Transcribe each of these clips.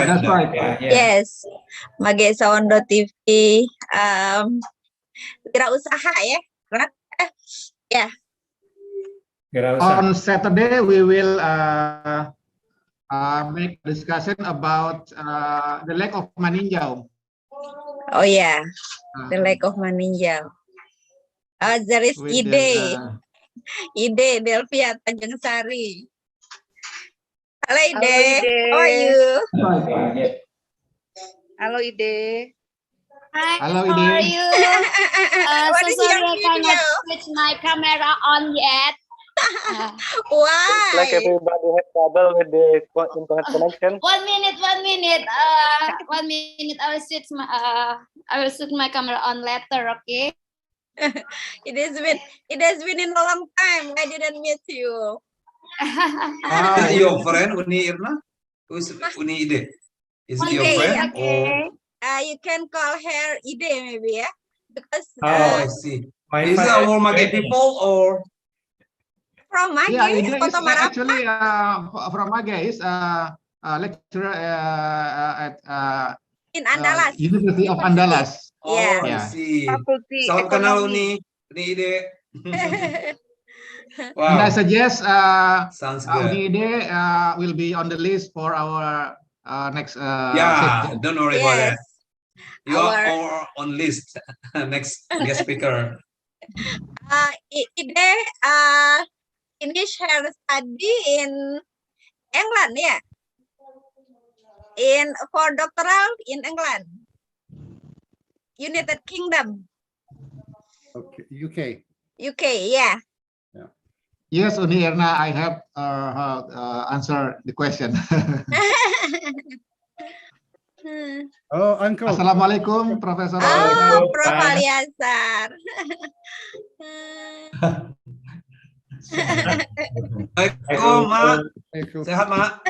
right. That's right. Yes, Majed Sawando TV. Wirausaha ya, Rat? Yeah. On Saturday, we will make a discussion about the lake of Maninjau. Oh yeah, the lake of Maninjau. There is Ide. Ide Delvia Tanjung Sari. Hello Ide. How are you? Hello Ide. Hi, Hello, how are Ide. you? What So is sorry your I cannot video? switch my camera on yet. Why? Like everybody has trouble with the internet connection. 1 minute. 1 minute. 1 minute. I will switch my camera on later. Okay. It has been in a long time. I didn't meet you. Your friend Uni Irna? Who's Uni Ide? Is it your Ide, friend? okay. You can call her Ide maybe ya, because I see. Is it our Majed people or? from Majed, Yeah, Ide is Kota Marapa. actually from Majed. Is a lecturer at In Andalas. University of Andalas. Yeah. I see. Fakulti Salam kenal Ekonomi. Uni Ide. And I Wow, suggest sounds good. Uni Ide will be on the list for our next Yeah, session. don't worry about that. Yes. You are on list. Next guest speaker. Ide finish her study in England, yeah. For doctoral in England, United Kingdom, Okay, UK. UK, yeah. Yes, Uni Erna, I have answered the question. Oh, uncle. Assalamualaikum, Profesor. Oh, Prof. Aliazar. Assalamualaikum, Mak. Sehat, Mak?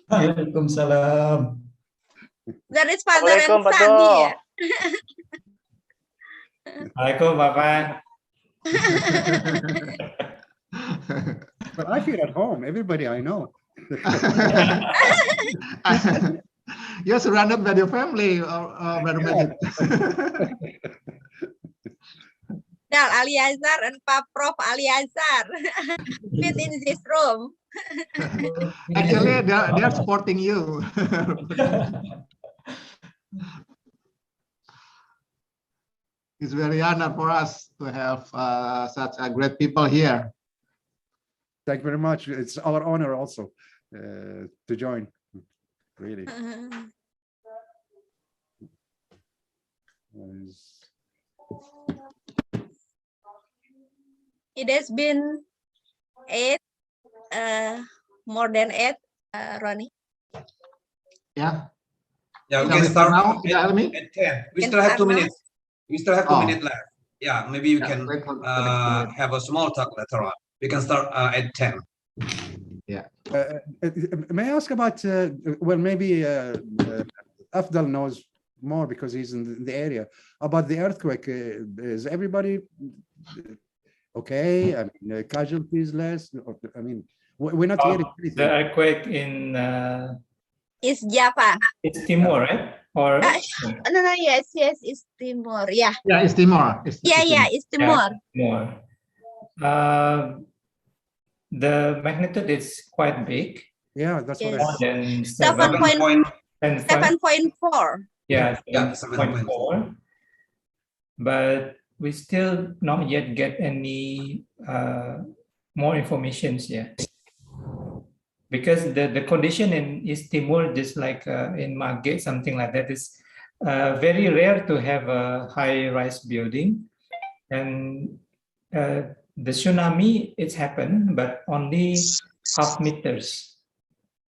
Waalaikumsalam. That is father and Assalamualaikum, Pak son Do. here. Waalaikum, Bapak. But I feel at home. Everybody I know. You're surrounded by your family, Brother Majed. Dal Aliazar and Pak Prof. Aliazar fit in this room. Actually, they're supporting you. It's very honor for us to have such great people here. Thank you very much. It's our honor also to join. Really. It has been more than 8, Ronnie. Yeah. Yeah, we Shall can we start now? at 10. We still have 2 minutes. We still have 2 minutes left. Yeah, maybe you can have a small talk later on. We can start at 10. Yeah. May I ask about, well, maybe Afdal knows more because he's in the area, about the earthquake. Is everybody okay? I mean, casualties less? I mean, we're not hearing anything. The earthquake in It's Java. it's Timor, right? Or No, yes, it's Timor. Yeah. Yeah, it's Timor. It's Timor. Timor. The magnitude is quite big. Yeah, that's what More than 7.4. Yeah, Yeah, 7.4. But we still not yet get any more information yet. Because the condition in East Timor, just like in Majed, something like that, is very rare to have a high-rise building. And the tsunami, it's happened, but only half meters.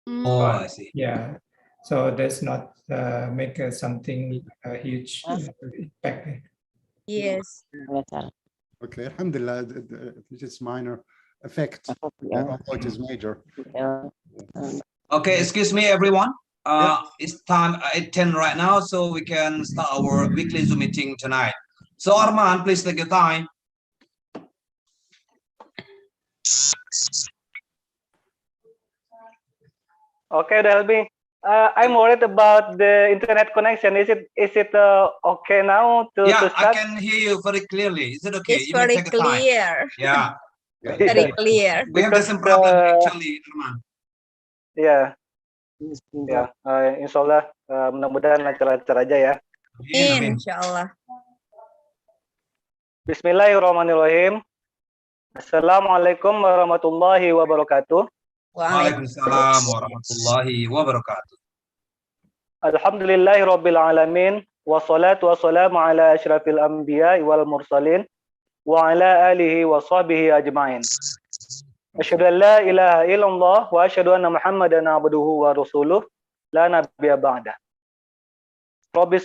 Oh, I see. Yeah, so that's not make something huge impact. Yes. Okay, alhamdulillah, it's just minor effect, although it is major. Okay, excuse me, everyone. It's time at 10 right now, so we can start our weekly Zoom meeting tonight. So Arman, please take your time. Okay, Delby. I'm worried about the internet connection. Is it okay now to Yeah, I start? can hear you very clearly. Is it okay? It's You may very take a time. clear. Yeah, Very clear. we have the same problem actually, Arman. Ya, ya. Insya Allah, mudah-mudahan lancar-lancar aja ya. Amin. Insyaallah. Bismillahirrahmanirrahim. Assalamualaikum warahmatullahi wabarakatuh. Waalaikumsalam warahmatullahi wabarakatuh. Alhamdulillahi rabbil alamin. Wassalatu wassalamu ala asyrafil anbiya wal mursalin. Wa ala alihi wa sahbihi ajma'in. Asyhadu an la ilaha illallah wa asyhadu anna Muhammadan abduhu wa rasuluh la nabiyya ba'da. Rabbi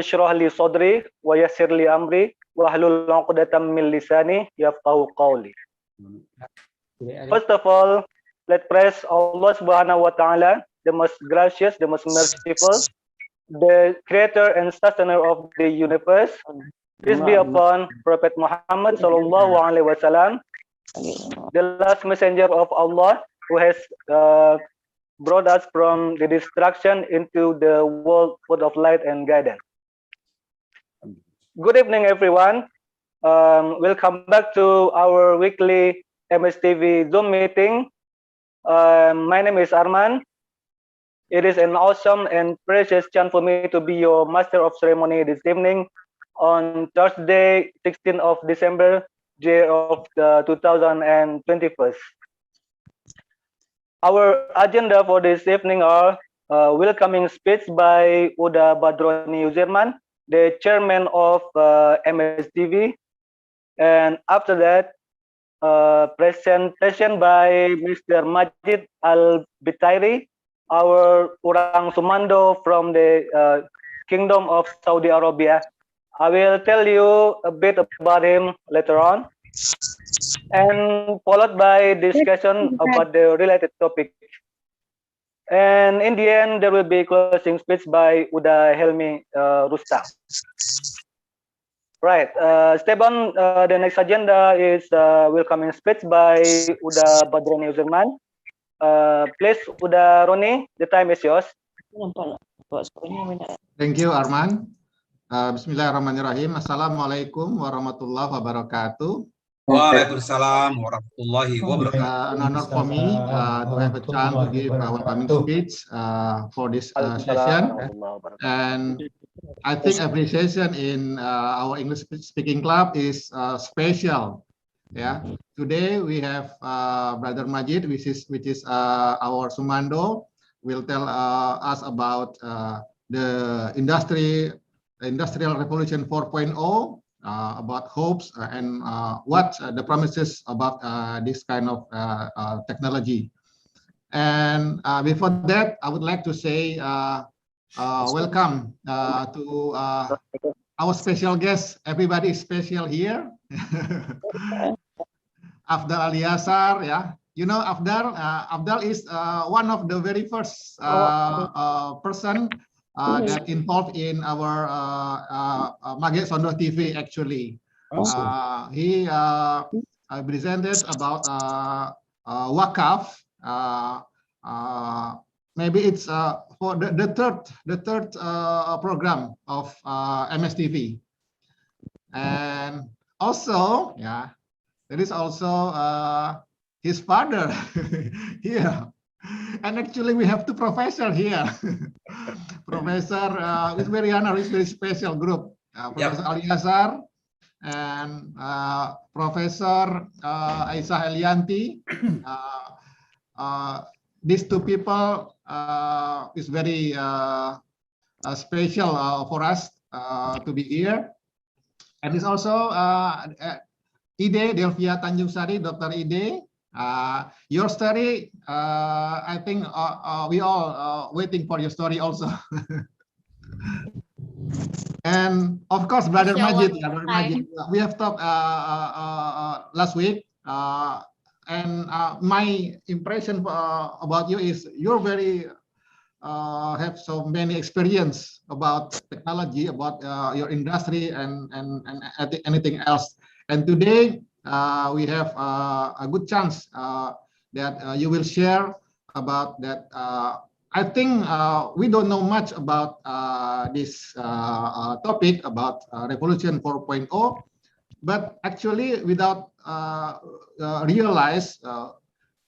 syrah li sadri wa yassir li amri wa hlul 'uqdatam min lisani yafqahu qawli. First of all, let's praise Allah Subhanahu wa Ta'ala, the most gracious, the most merciful, the creator and sustainer of the universe. Peace be upon Prophet Muhammad sallallahu alaihi wasallam, the last messenger of Allah, who has brought us from the destruction into the world full of light and guidance. Good evening, everyone. Welcome back to our weekly MSTV Zoom meeting. My name is Arman. It is an awesome and precious chance for me to be your master of ceremony this evening on Thursday, 16th of December, year of 2021. Our agenda for this evening are welcoming speech by Uda Badroni Uzerman, the chairman of MSTV, and after that, presentation by Mr. Majed Al-Betairy, our Orang Sumando from the Kingdom of Saudi Arabia. I will tell you a bit about him later on, and followed by discussion about the related topic. And in the end, there will be closing speech by Uda Helmi Rustam. Right. Step on the next agenda is welcoming speech by Uda Badroni Uzerman. Please, Uda Roni, the time is yours. Thank you, Arman. Bismillahirrahmanirrahim. Assalamualaikum warahmatullahi wabarakatuh. Waalaikumsalam warahmatullahi wabarakatuh. An honor for me to have a chance to give a welcoming speech for this session. And I think every session in our English speaking club is special. Yeah. Today we have Brother Majed, which is our Sumando, will tell us about the Industrial Revolution 4.0, about hopes and what the promises about this kind of technology. And before that, I would like to say welcome to our special guest. Everybody is special here. Afdal Aliasar, yeah. You know, Afdal is one of the very first person that involved in our Majed Sondo TV actually. He presented about Wakaf. Maybe it's for the third program of MSTV. And also, yeah, there is also his father here. And actually, we have two professors here. Professor, it's very honor, it's very special group. Professor Aliasar and Professor Aisyah Elianti. These two people is very special for us to be here. And it's also Ide Delvia Tanjung Sari, Dr. Ide. Your story, I think we all waiting for your story also. And of course, Brother Majed, we have talked last week, and my impression about you is you're very have so many experience about technology, about your industry, and anything else. And today we have a good chance that you will share about that I think we don't know much about this topic about Revolution 4.0, but actually, without realize,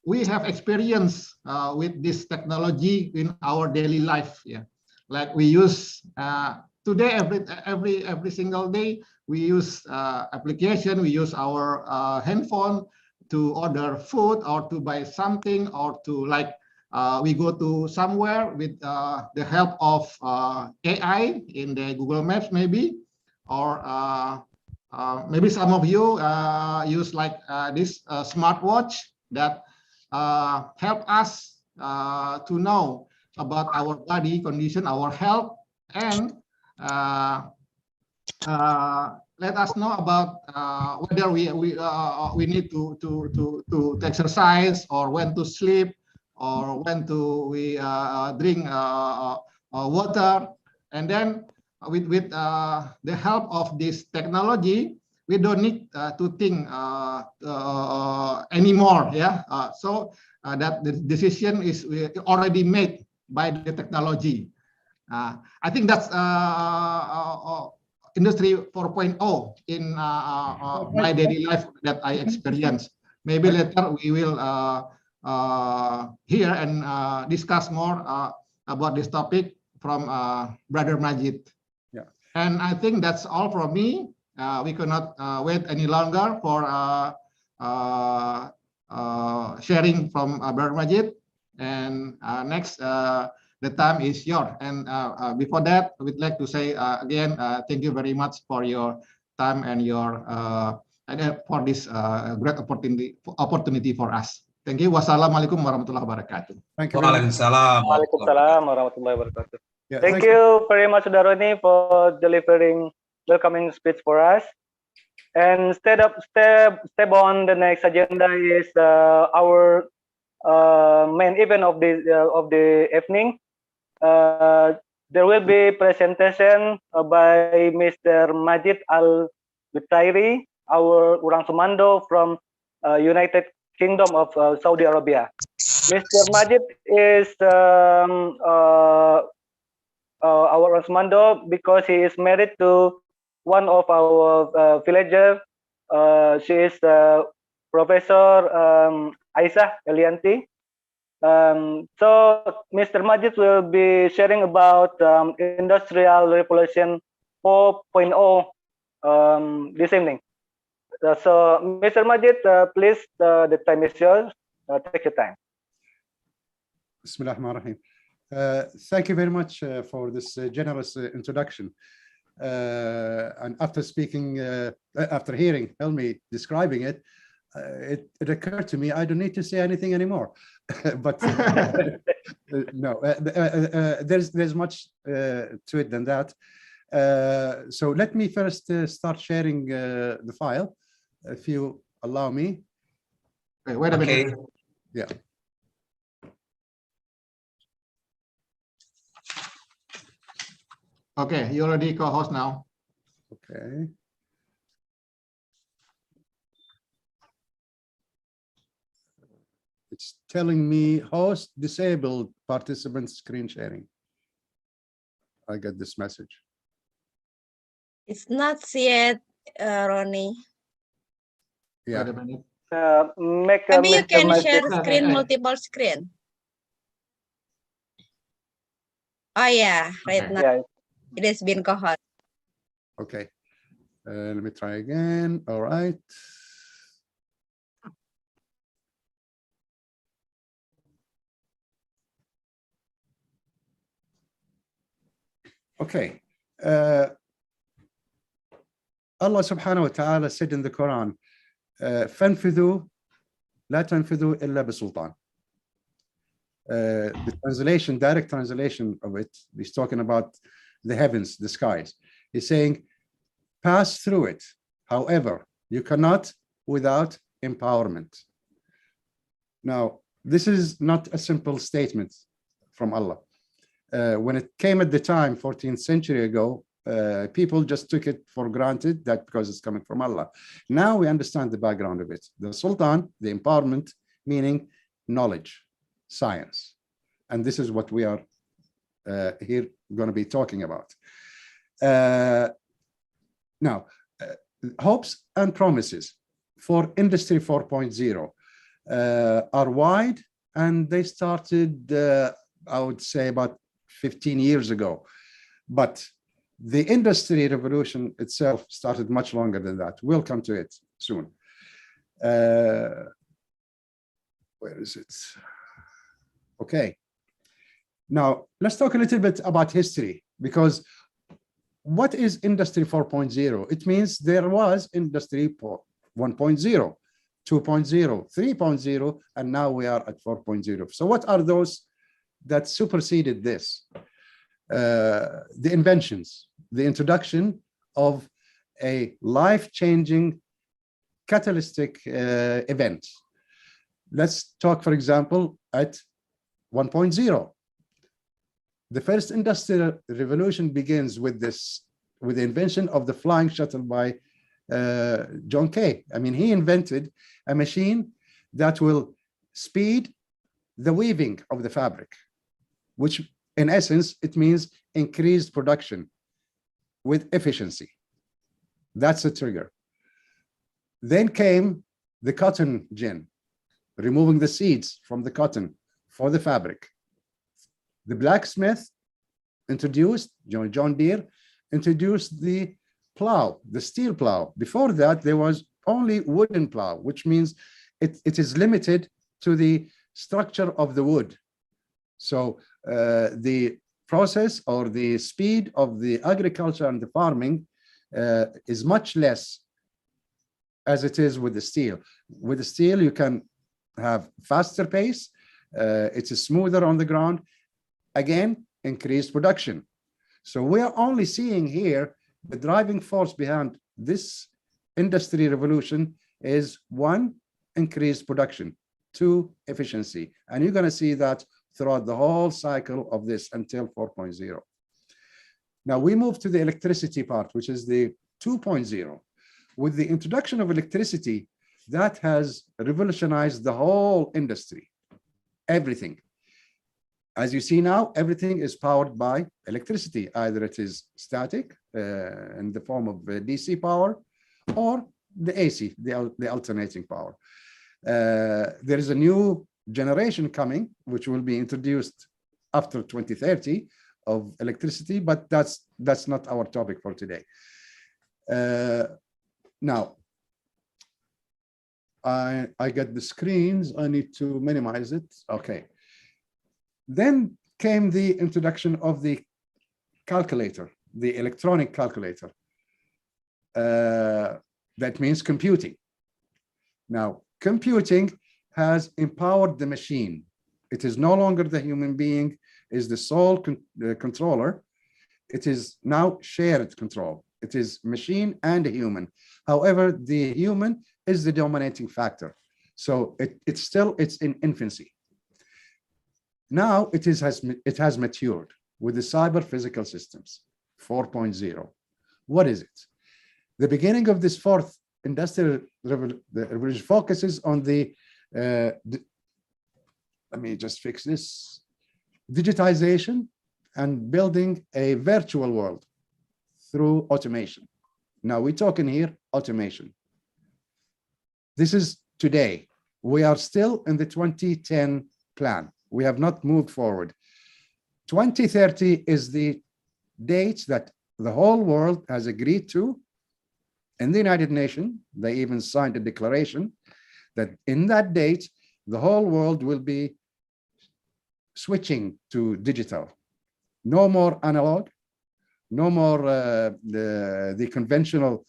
we have experience with this technology in our daily life. Yeah, like we use today every single day we use application. We use our handphone to order food or to buy something or to we go to somewhere with the help of AI in the Google Maps maybe, or maybe some of you use this smartwatch that help us to know about our body condition, our health, and let us know about whether we need to exercise or when to sleep or when to drink water. And then with the help of this technology, we don't need to think anymore. Yeah, so that the decision is already made by the technology. I think that's Industry 4.0 in my daily life that I experience. Maybe later we will hear and discuss more about this topic from Brother Majed. Yeah. And I think that's all from me. We cannot wait any longer for sharing from Brother Majed. And next, the time is yours. And before that, we'd like to say again, thank you very much for your time and your for this great opportunity for us. Thank you. Wassalamualaikum warahmatullahi wabarakatuh. Thank you very much. Waalaikumsalam warahmatullahi wabarakatuh. Yeah, Thank you very much, Daroni, for delivering welcoming speech for us. And step on the next agenda is our main event of the evening. There will be presentation by Mr. Majed Al-Betairy, our Orang Sumando from United Kingdom of Saudi Arabia. Mr. Majed is our Orang Sumando because he is married to one of our villagers. She is Professor Aisyah Elianti. So Mr. Majed will be sharing about Industrial Revolution 4.0 this evening. So Mr. Majed, please, the time is yours. Take your time. Bismillahirrahmanirrahim. Thank you very much for this generous introduction. And after speaking, after hearing Helmi describing it, it occurred to me I don't need to say anything anymore. But no, there's much to it than that. So let me first start sharing the file, if you allow me. Wait a minute. Yeah. Okay, you already co-host now. Okay. It's telling me host disabled participant screen sharing. I get this message. It's not yet, Ronnie. Yeah. Wait a minute. Maybe you can share screen, multiple screen. Oh yeah, right now Yeah. it has been co-host. Okay. Let me try again. All right. Okay. Allah subhanahu wa ta'ala said in the Quran, فَانْفِذُوا لَا تَنْفِذُوا إِلَّا بِسُلْطَانٍ. The translation, direct translation of it, he's talking about the heavens, the skies. He's saying, pass through it. However, you cannot without empowerment. Now, this is not a simple statement from Allah. When it came at the time, 14th century ago, people just took it for granted that because it's coming from Allah. Now we understand the background of it. The Sultan, the empowerment, meaning knowledge, science. And this is what we are here going to be talking about. Now, hopes and promises for Industry 4.0 are wide, and they started, I would say, about 15 years ago. But the industry revolution itself started much longer than that. We'll come to it soon. Where is it? Okay. Now, let's talk a little bit about history, because what is Industry 4.0? It means there was Industry 1.0, 2.0, 3.0, and now we are at 4.0. So what are those that superseded this? The inventions, the introduction of a life-changing catalytic event. Let's talk, for example, at 1.0. The first industrial revolution begins with the invention of the flying shuttle by John Kay. I mean, he invented a machine that will speed the weaving of the fabric, which in essence, it means increased production with efficiency. That's the trigger. Then came the cotton gin, removing the seeds from the cotton for the fabric. The blacksmith introduced, John Deere, introduced the plow, the steel plow. Before that, there was only wooden plow, which means it is limited to the structure of the wood. So the process or the speed of the agriculture and the farming is much less as it is with the steel. With the steel, you can have faster pace. It's smoother on the ground. Again, increased production. So we are only seeing here the driving force behind this industry revolution is 1, increased production, 2, efficiency. And you're going to see that throughout the whole cycle of this until 4.0. Now we move to the electricity part, which is the 2.0. With the introduction of electricity, that has revolutionized the whole industry, everything. As you see now, everything is powered by electricity. Either it is static in the form of DC power, or the AC, the alternating power. There is a new generation coming, which will be introduced after 2030 of electricity, but that's not our topic for today. Now, I get the screens. I need to minimize it. Okay. Then came the introduction of the calculator, the electronic calculator. That means computing. Now, computing has empowered the machine. It is no longer the human being is the sole controller. It is now shared control. It is machine and a human. However, the human is the dominating factor. So it's in infancy. Now it has matured with the cyber physical systems, 4.0. What is it? The beginning of this fourth industrial revolution focuses on let me just fix this, digitization and building a virtual world through automation. Now we're talking here automation. This is today. We are still in the 2010 plan. We have not moved forward. 2030 is the date that the whole world has agreed to. In the United Nations, they even signed a declaration that in that date, the whole world will be switching to digital. No more analog, no more the conventional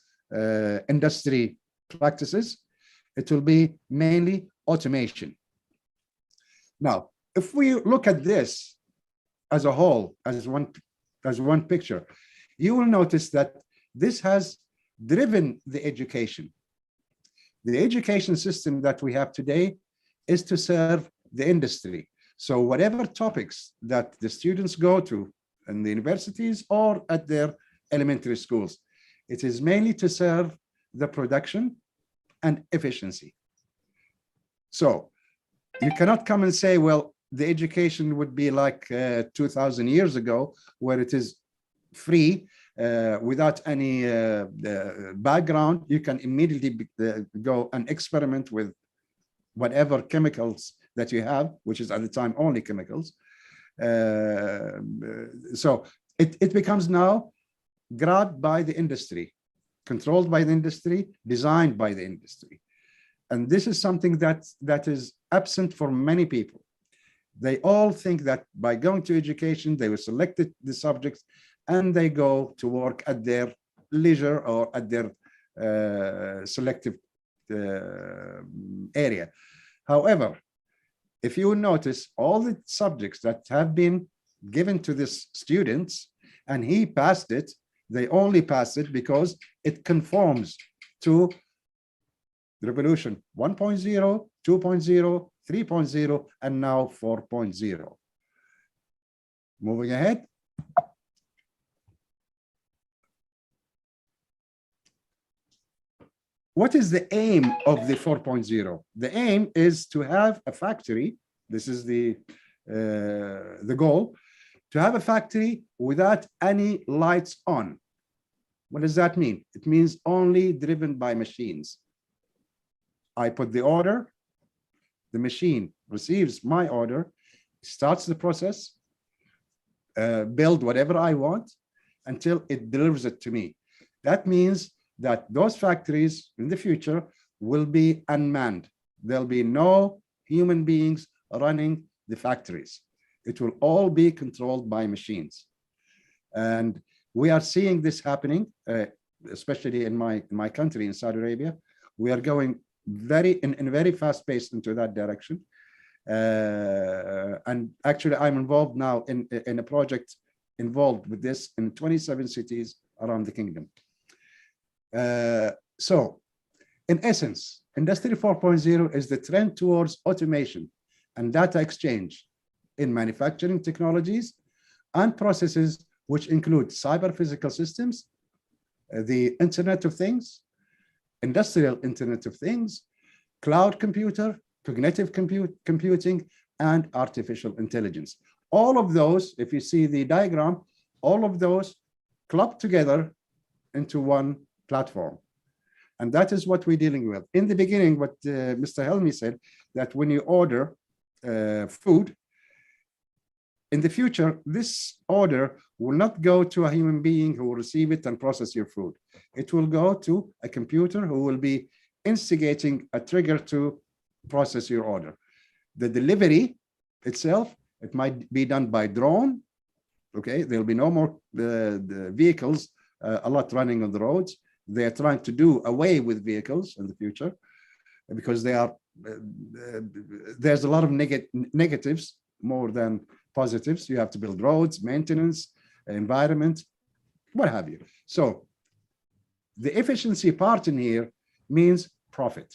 industry practices. It will be mainly automation. Now, if we look at this as a whole, as one picture, you will notice that this has driven the education. The education system that we have today is to serve the industry. So whatever topics that the students go to in the universities or at their elementary schools, it is mainly to serve the production and efficiency. So you cannot come and say, well, the education would be like 2000 years ago, where it is free, without any background. You can immediately go and experiment with whatever chemicals that you have, which is at the time only chemicals. So it becomes now grabbed by the industry, controlled by the industry, designed by the industry. And this is something that is absent for many people. They all think that by going to education, they will select the subjects and they go to work at their leisure or at their selective area. However, if you notice, all the subjects that have been given to this students and he passed it, they only passed it because it conforms to Revolution 1.0, 2.0, 3.0, and now 4.0. Moving ahead. What is the aim of the 4.0? The aim is to have a factory. This is the goal, to have a factory without any lights on. What does that mean? It means only driven by machines. I put the order, the machine receives my order, starts the process, build whatever I want until it delivers it to me. That means that those factories in the future will be unmanned. There'll be no human beings running the factories. It will all be controlled by machines. And we are seeing this happening, especially in my country, in Saudi Arabia. We are going in very fast pace into that direction. And actually, I'm involved now in a project involved with this in 27 cities around the kingdom. So, in essence, Industry 4.0 is the trend towards automation and data exchange in manufacturing technologies and processes, which include cyber physical systems, the Internet of Things, industrial Internet of Things, cloud computer, cognitive computing, and artificial intelligence. All of those, if you see the diagram, all of those club together into one platform. And that is what we're dealing with. In the beginning, what Mr. Helmi said, that when you order food, in the future, this order will not go to a human being who will receive it and process your food. It will go to a computer who will be instigating a trigger to process your order. The delivery itself, it might be done by drone. Okay, there'll be no more the vehicles, a lot running on the roads. They are trying to do away with vehicles in the future because they are there's a lot of negatives more than positives. You have to build roads, maintenance, environment, what have you. So the efficiency part in here means profit.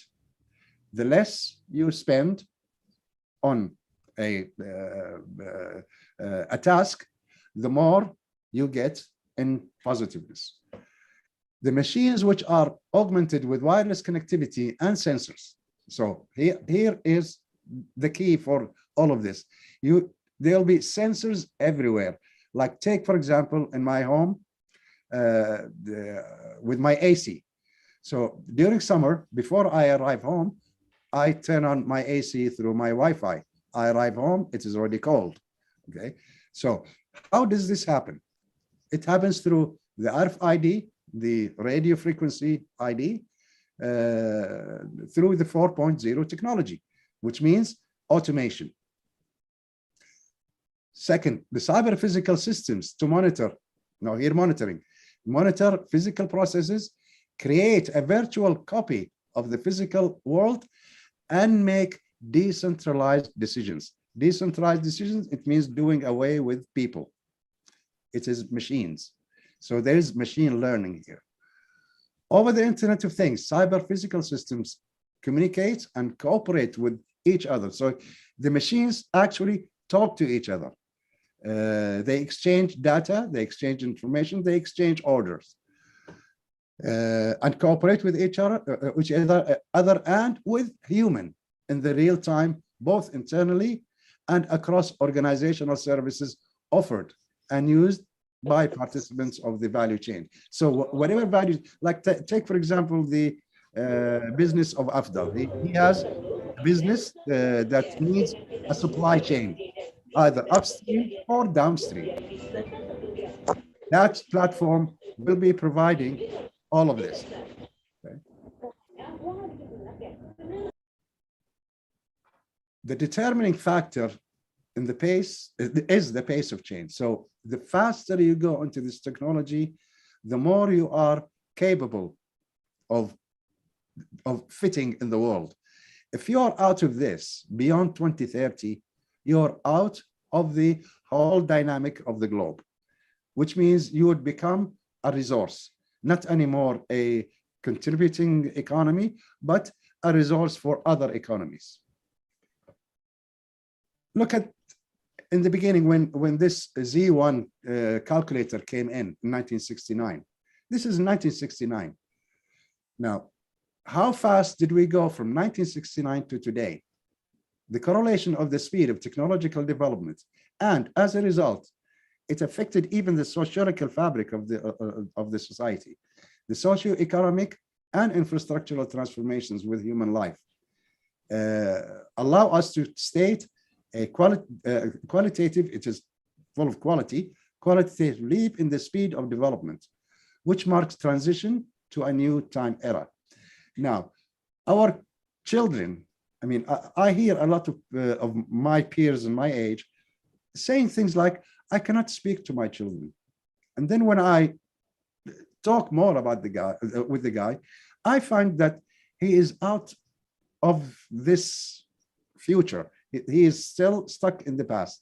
The less you spend on a task, the more you get in positiveness. The machines which are augmented with wireless connectivity and sensors. So here is the key for all of this. There'll be sensors everywhere. Like take, for example, in my home, with my AC. So during summer, before I arrive home, I turn on my AC through my Wi-Fi. I arrive home, it is already cold. Okay. So how does this happen? It happens through the RFID, the radio frequency ID, through the 4.0 technology, which means automation. Second, the cyber physical systems to monitor, now here monitoring, monitor physical processes, create a virtual copy of the physical world, and make decentralized decisions. Decentralized decisions, it means doing away with people. It is machines. So there is machine learning here. Over the Internet of Things, cyber physical systems communicate and cooperate with each other. So the machines actually talk to each other. They exchange data, they exchange information, they exchange orders, and cooperate with each other and with human in the real time, both internally and across organizational services offered and used by participants of the value chain. So whatever values, like take for example the business of Afdal. He has a business that needs a supply chain, either upstream or downstream. That platform will be providing all of this. Okay. The determining factor in the pace is the pace of change. So the faster you go into this technology, the more you are capable of fitting in the world. If you are out of this beyond 2030, you're out of the whole dynamic of the globe, which means you would become a resource, not anymore a contributing economy, but a resource for other economies. Look at in the beginning when this Z1 calculator came in 1969. This is 1969. Now, how fast did we go from 1969 to today? The correlation of the speed of technological development, and as a result, it affected even the sociological fabric of the society, the socio-economic and infrastructural transformations with human life. Allow us to state a qualitative, it is full of qualitative leap in the speed of development, which marks transition to a new time era. Now, our children, I mean, I hear a lot of my peers in my age saying things like, I cannot speak to my children. And then when I talk more about the guy, with the guy, I find that he is out of this future. He is still stuck in the past.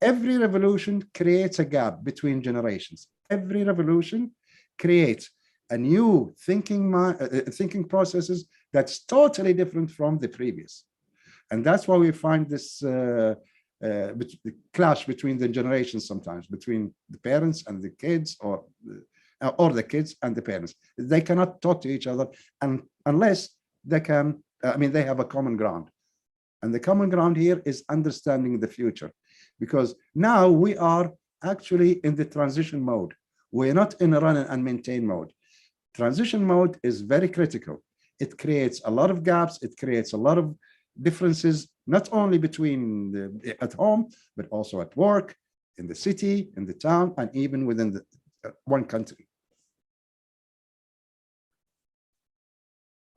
Every revolution creates a gap between generations. Every revolution creates a new thinking processes that's totally different from the previous. And that's why we find this clash between the generations sometimes, between the parents and the kids, or the kids and the parents. They cannot talk to each other unless they can, they have a common ground. And the common ground here is understanding the future, because now we are actually in the transition mode. We're not in a run and maintain mode. Transition mode is very critical. It creates a lot of gaps. It creates a lot of differences, not only between at home, but also at work, in the city, in the town, and even within the one country.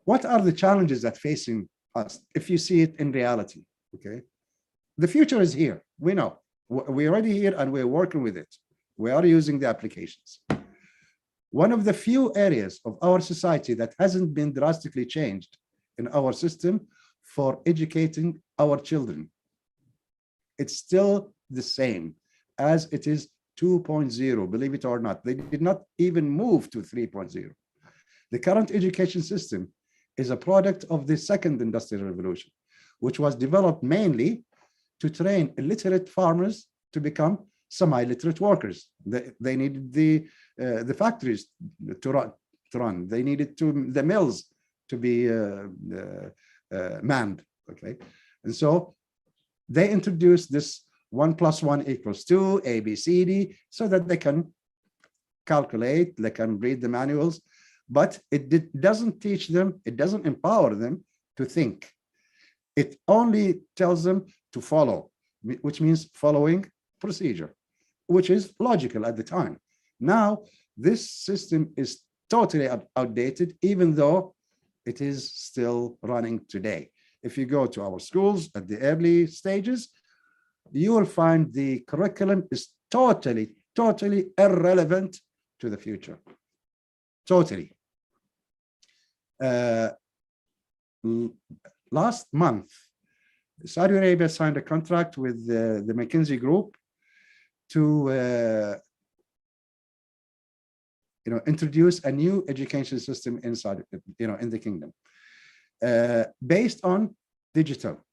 What are the challenges that facing us if you see it in reality? Okay, the future is here. We know we're already here and we're working with it. We are using the applications. One of the few areas of our society that hasn't been drastically changed in our system for educating our children. It's still the same as it is 2.0, believe it or not. They did not even move to 3.0. The current education system is a product of the second industrial revolution, which was developed mainly to train illiterate farmers to become semi-literate workers. They needed the factories to run. They needed the mills to be manned. Okay, and so they introduced this 1 + 1 = 2, A, B, C, D, so that they can calculate, they can read the manuals, but it doesn't teach them, it doesn't empower them to think. It only tells them to follow, which means following procedure, which is logical at the time. Now, this system is totally outdated, even though it is still running today. If you go to our schools at the early stages, you will find the curriculum is totally irrelevant to the future. Totally. Last month, Saudi Arabia signed a contract with the McKinsey Group to introduce a new education system inside, in the kingdom, based on digital.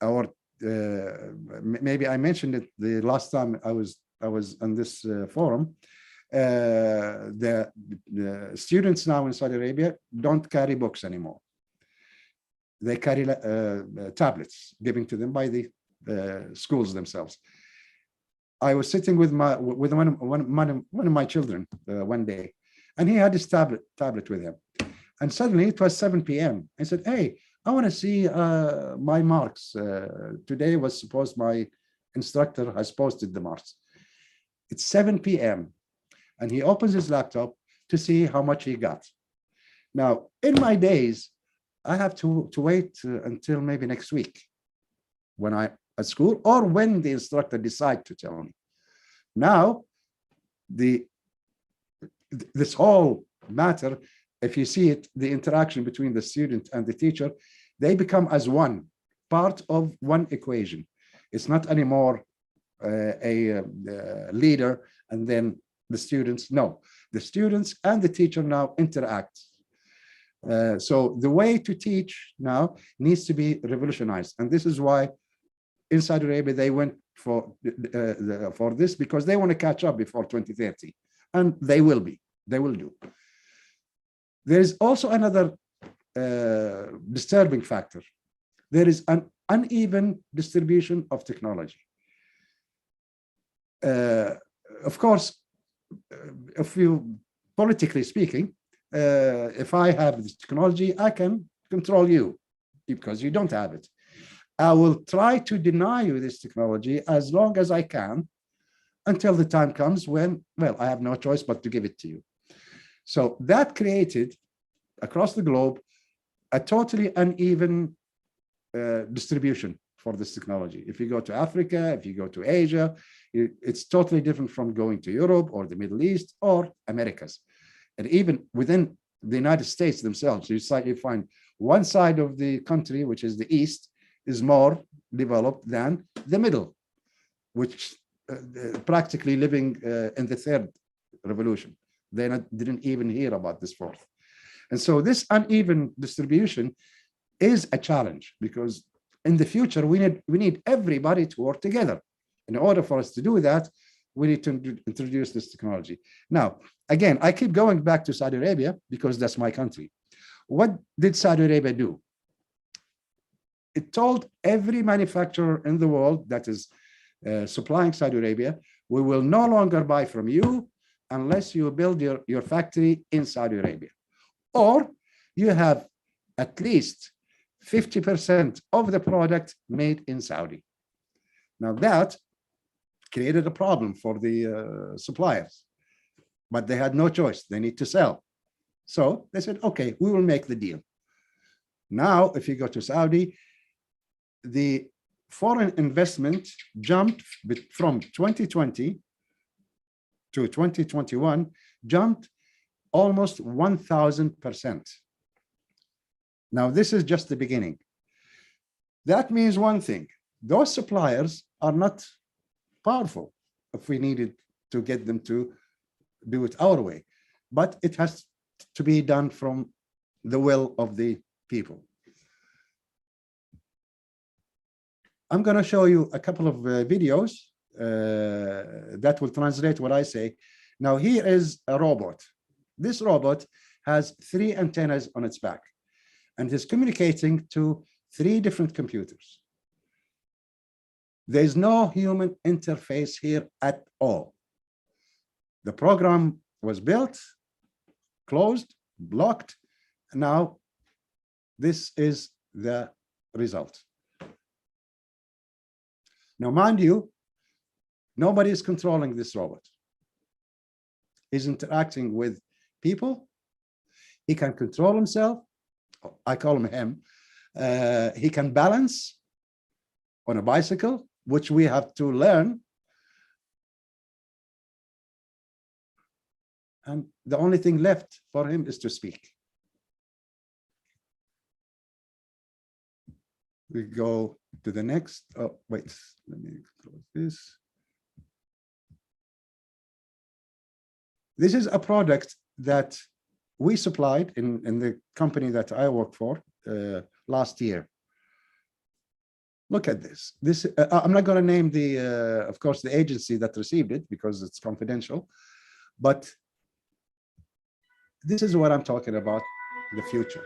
Our maybe I mentioned it the last time I was on this forum. The students now in Saudi Arabia don't carry books anymore. they carry tablets given to them by the schools themselves. I was sitting with one of my children one day, and he had his tablet with him. And suddenly it was 7 p.m. I said, hey, I want to see my marks. Today was supposed, my instructor has posted the marks. It's 7 p.m. and he opens his laptop to see how much he got. Now, in my days, I have to wait until maybe next week when I at school, or when the instructor decide to tell me. Now, this whole matter, if you see it, the interaction between the student and the teacher, they become as one, part of one equation. It's not anymore a leader and then the students. No, the students and the teacher now interact. So the way to teach now needs to be revolutionized. And this is why in Saudi Arabia, they went for this, because they want to catch up before 2030. And they will do. There is also another disturbing factor. There is an uneven distribution of technology. Of course, if you, politically speaking, if I have this technology, I can control you because you don't have it. I will try to deny you this technology as long as I can until the time comes when, well, I have no choice but to give it to you. So that created across the globe a totally uneven distribution for this technology. If you go to Africa, if you go to Asia, it's totally different from going to Europe or the Middle East or Americas. And even within the United States themselves, you find one side of the country, which is the East, is more developed than the middle, which practically living in the third revolution. They didn't even hear about this fourth. And so this uneven distribution is a challenge, because in the future, we need everybody to work together. In order for us to do that, we need to introduce this technology. Now, again, I keep going back to Saudi Arabia because that's my country. What did Saudi Arabia do? It told every manufacturer in the world that is supplying Saudi Arabia, we will no longer buy from you unless you build your factory in Saudi Arabia, or you have at least 50% of the product made in Saudi. Now that created a problem for the suppliers, but they had no choice. They need to sell. So they said, okay, we will make the deal. Now, if you go to Saudi, the foreign investment jumped from 2020 to 2021, jumped almost 1,000%. Now, this is just the beginning. That means one thing: those suppliers are not powerful if we needed to get them to do it our way, but it has to be done from the will of the people. I'm going to show you a couple of videos that will translate what I say. Now, here is a robot. This robot has 3 antennas on its back and is communicating to 3 different computers. There's no human interface here at all. The program was built, closed, blocked. Now, this is the result. Now, mind you, nobody is controlling this robot. He's interacting with people. He can control himself. I call him. He can balance on a bicycle, which we have to learn. And the only thing left for him is to speak. We go to the next. Oh, wait, let me close this. This is a product that we supplied in the company that I work for last year. Look at this. This I'm not going to name the, of course, the agency that received it because it's confidential, but this is what I'm talking about, the future.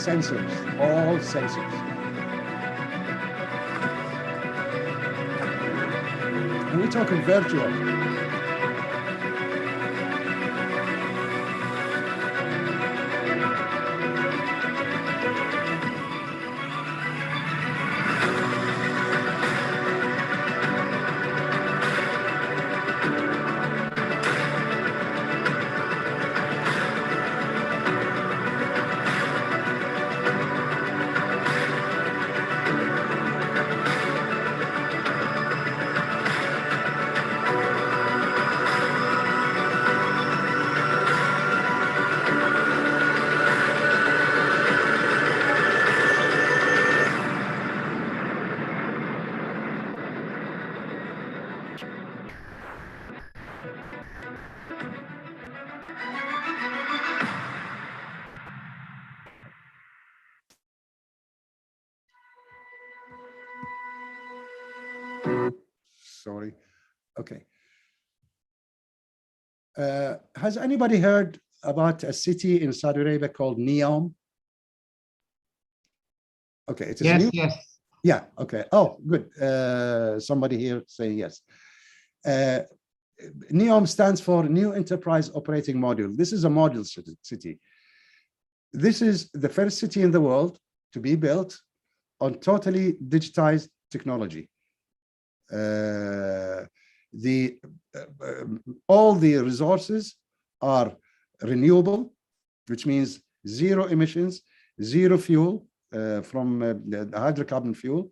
sensors, all sensors. And we're talking virtual. Sorry. Okay. Has anybody heard about a city in Saudi Arabia called Neom? Okay, it is Yes, new. yes. Yeah, okay. Oh, good. Somebody here saying yes. NEOM stands for New Enterprise Operating Module. This is a module city. This is the first city in the world to be built on totally digitized technology. All the resources are renewable, which means zero emissions, zero fuel from the hydrocarbon fuel,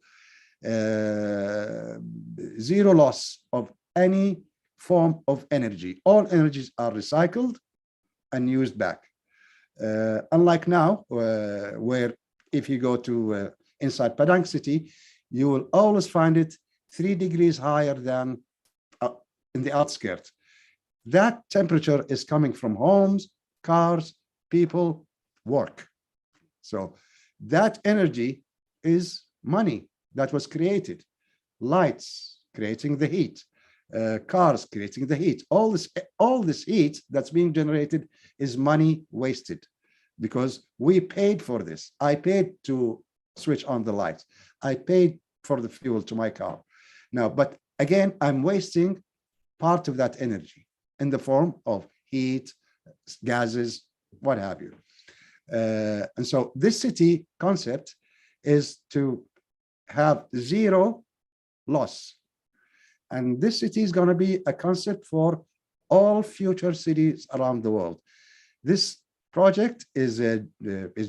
zero loss of any form of energy. All energies are recycled and used back. Unlike now, where if you go to inside Padang city, you will always find it 3 degrees higher than in the outskirts. That temperature is coming from homes, cars, people, work. So that energy is money that was created. Lights creating the heat, cars creating the heat. All this heat that's being generated is money wasted because we paid for this. I paid to switch on the lights. I paid for the fuel to my car. Now, but again, I'm wasting part of that energy in the form of heat, gases, what have you. And so this city concept is to have zero loss. And this city is going to be a concept for all future cities around the world. This project is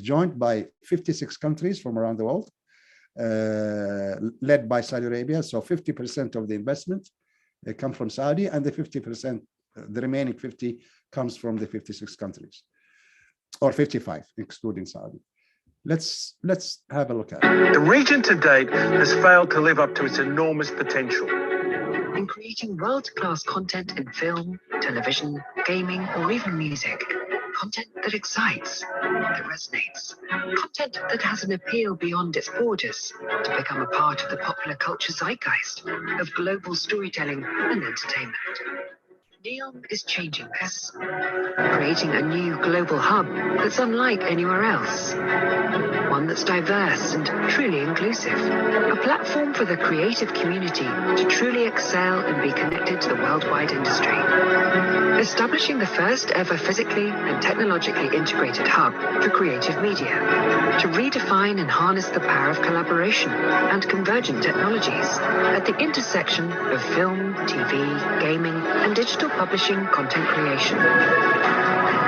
joined by 56 countries from around the world, led by Saudi Arabia. So 50% of the investment come from Saudi, and the 50%, the remaining 50 comes from the 56 countries, or 55, excluding Saudi. Let's have a look at it. The region to date has failed to live up to its enormous potential. In creating world-class content in film, television, gaming, or even music. Content that excites, that resonates. Content that has an appeal beyond its borders to become a part of the popular culture zeitgeist of global storytelling and entertainment. NEOM is changing this, creating a new global hub that's unlike anywhere else. One that's diverse and truly inclusive. A platform for the creative community to truly excel and be connected to the worldwide industry. Establishing the first ever physically and technologically integrated hub for creative media to redefine and harness the power of collaboration and convergent technologies at the intersection of film, TV, gaming, and digital publishing content creation.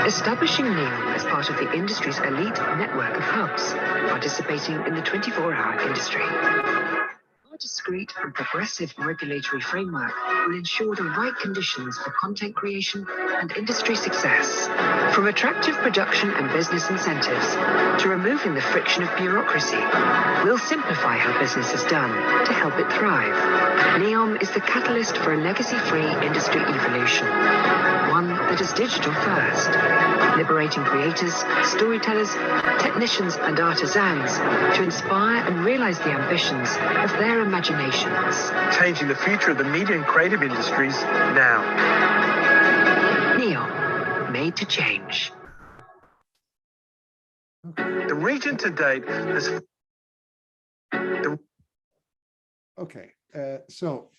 Establishing NEOM as part of the industry's elite network of hubs participating in the 24-hour industry. Our discrete and progressive regulatory framework will ensure the right conditions for content creation and industry success, from attractive production and business incentives to removing the friction of bureaucracy. We'll simplify how business is done to help it thrive. NEOM is the catalyst for a legacy-free industry evolution, one that is digital first, liberating creators, storytellers, technicians, and artisans to inspire and realize the ambitions of their imaginations. Changing the future of the media and creative industries now. NEOM, made to change. The region to date has... Okay, so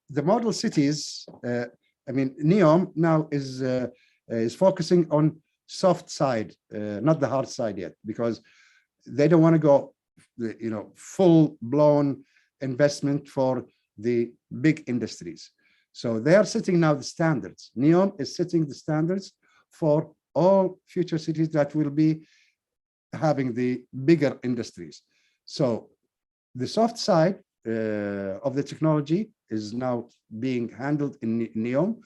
the model cities, I mean, NEOM now is focusing on soft side, not the hard side yet, because they don't want to go, full-blown investment for the big industries. So they are setting now the standards. NEOM is setting the standards for all future cities that will be having the bigger industries. So the soft side of the technology is now being handled in NEOM.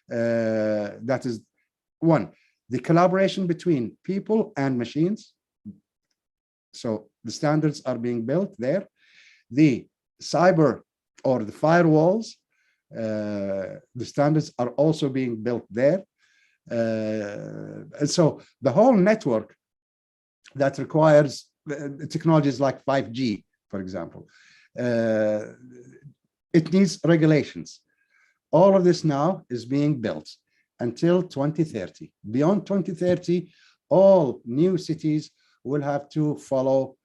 That is one, the collaboration between people and machines. So the standards are being built there. The cyber or the firewalls, the standards are also being built there. And so the whole network that requires technologies like 5G, for example, it needs regulations. All of this now is being built until 2030. Beyond 2030, all new cities will have to follow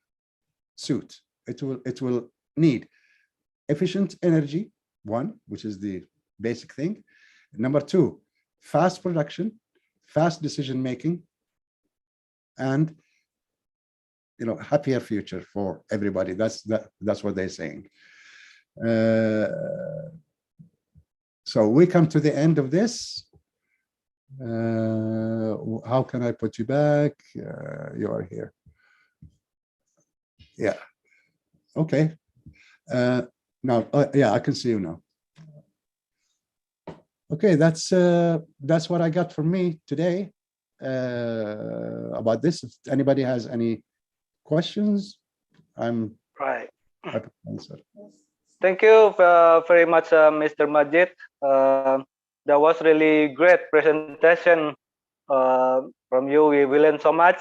suit. It will need efficient energy, one, which is the basic thing. Number two, fast production, fast decision making, and happier future for everybody. That's what they're saying. So we come to the end of this. How can I put you back? You are here. Yeah. Okay. Now, yeah, I can see you now. Okay, that's what I got from me today about this. If anybody has any questions, I'm right. happy to answer. Thank you very much, Mr. Majed. That was really great presentation from you. We learned so much,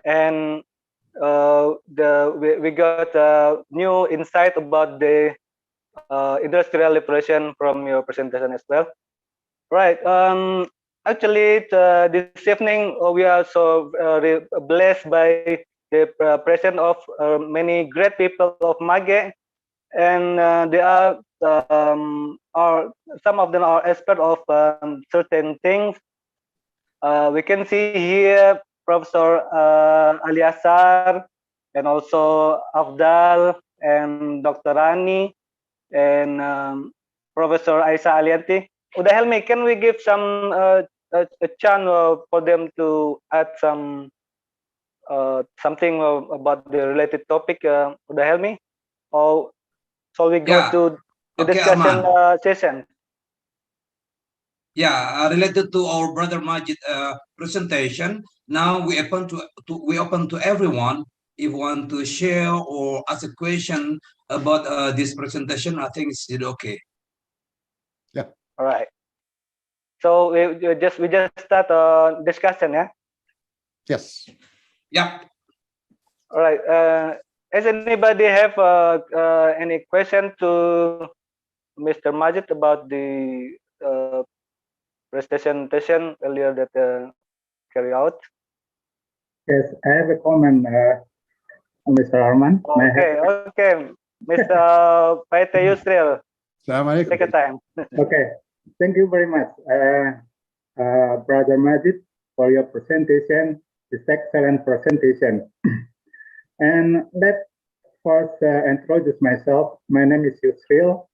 and we got new insight about the industrial revolution from your presentation as well. Right. Actually, this evening we are so blessed by the presence of many great people of Majed, and they are some of them are experts of certain things. We can see here Professor Aliasar, and also Afdal, and Dr. Rani, and Professor Aisa Alianti. Uda Helmi, can we give some a chance for them to add some something about the related topic? Uda Helmi, or so we go to the discussion session. Yeah, related to our brother Majed presentation. Now we open to everyone. If you want to share or ask a question about this presentation, I think it's okay. Yeah. All right. So we just start discussion, yeah. Yes. Yeah. All right. Does anybody have any question to Mr. Majed about the presentation earlier that carry out? Yes, I have a comment, Mr. Arman. Okay. Mr. Paite Yusril, take a time. Okay, thank you very much, Brother Majed, for your presentation. It's excellent presentation. And let first introduce myself. My name is Yusril.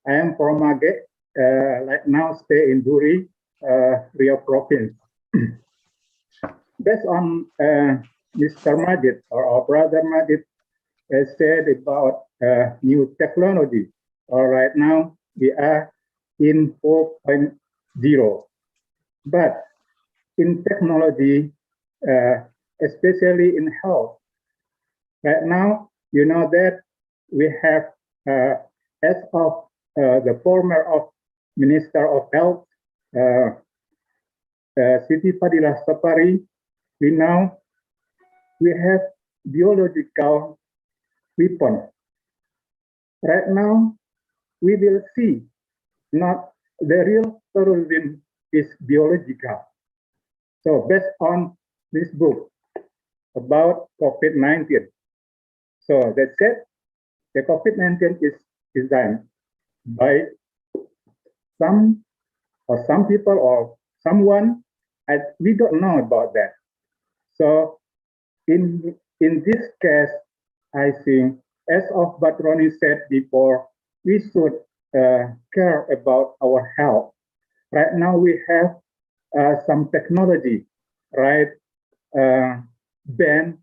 I am from Majed. Right now stay in Duri, Riau Province. Based on Mr. Majed, or our brother Majed, said about new technology. Right now we are in 4.0, but in technology, especially in health, right now you know that we have as of the former Minister of Health, Siti Fadilah Sapari, we have biological weapon. Right now, we will see not the real terrorism is biological. So based on this book, about COVID-19. So that's it. The COVID-19 is designed by some people or someone, and we don't know about that. So in this case, I think, as of Batroni said before, we should care about our health. Right now we have some technology, right? Ben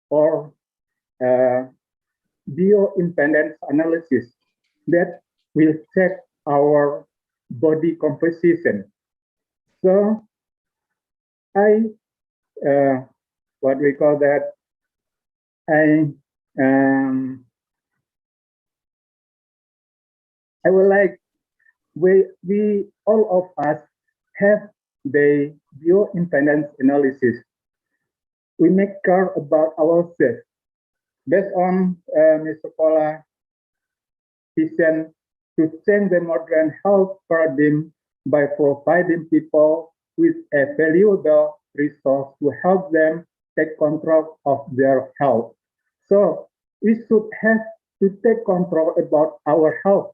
or bioimpedance analysis that will check our body composition. So I, what we call that, I would like we all of us have the bioimpedance analysis. We make care about ourselves based on Mr. Paula vision to change the modern health paradigm by providing people with a valuable resource to help them take control of their health. So we should have to take control about our health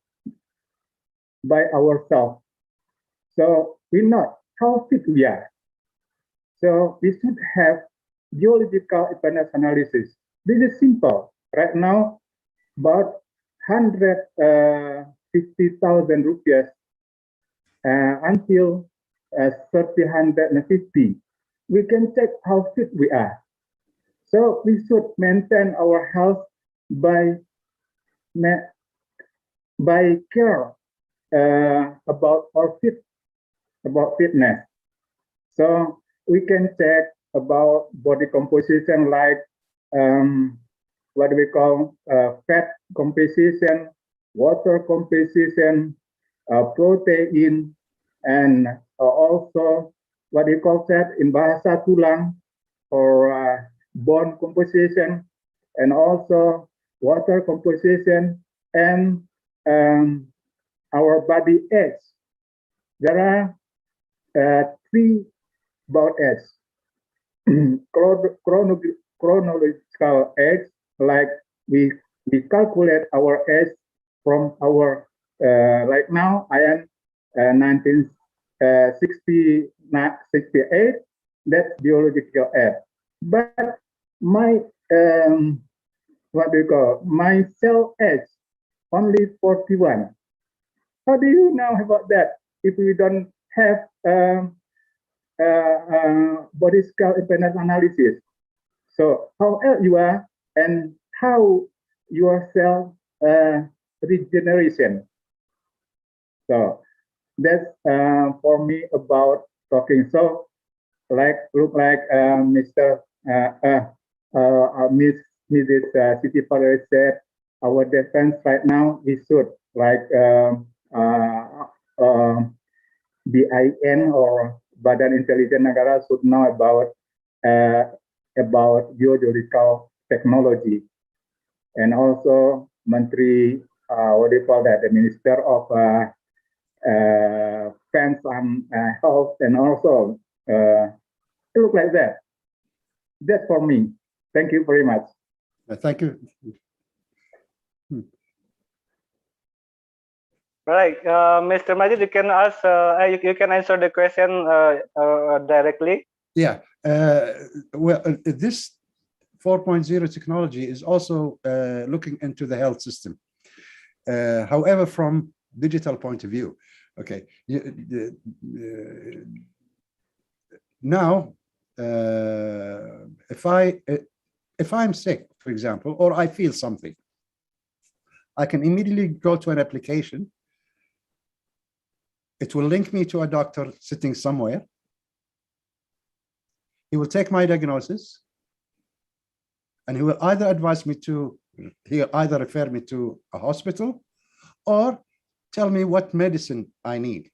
by ourselves. So we know how fit we are. So we should have biological impedance analysis. This is simple. Right now, about 150,000 rupees until 350. We can check how fit we are. So we should maintain our health by care about our fitness. So we can check about body composition like what we call fat composition, water composition, protein, and also what we call that in bahasa tulang or bone composition, and also water composition and our body age. There are three about age. Chronological age, like we calculate our age from our like now I am 1968. That's biological age. But my what do you call my cell age only 41. How do you know about that if we don't have body scale impedance analysis? So how old you are and how your cell regeneration. So that's for me about talking. So look like Mrs. Siti Paris said, our defense right now is should like BIN or Badan Intelijen Negara should know about biological technology, and also Menteri what do you call that, the Minister of Defense and Health, and also look like that. That's for me. Thank you very much. Thank you. Right, Mr. Majed, you can ask. You can answer the question directly. Yeah. Well, this 4.0 technology is also looking into the health system. However, from digital point of view, okay. Now, if I'm sick, for example, or I feel something, I can immediately go to an application. It will link me to a doctor sitting somewhere. He will take my diagnosis, and he will either advise me to, he'll either refer me to a hospital or tell me what medicine I need.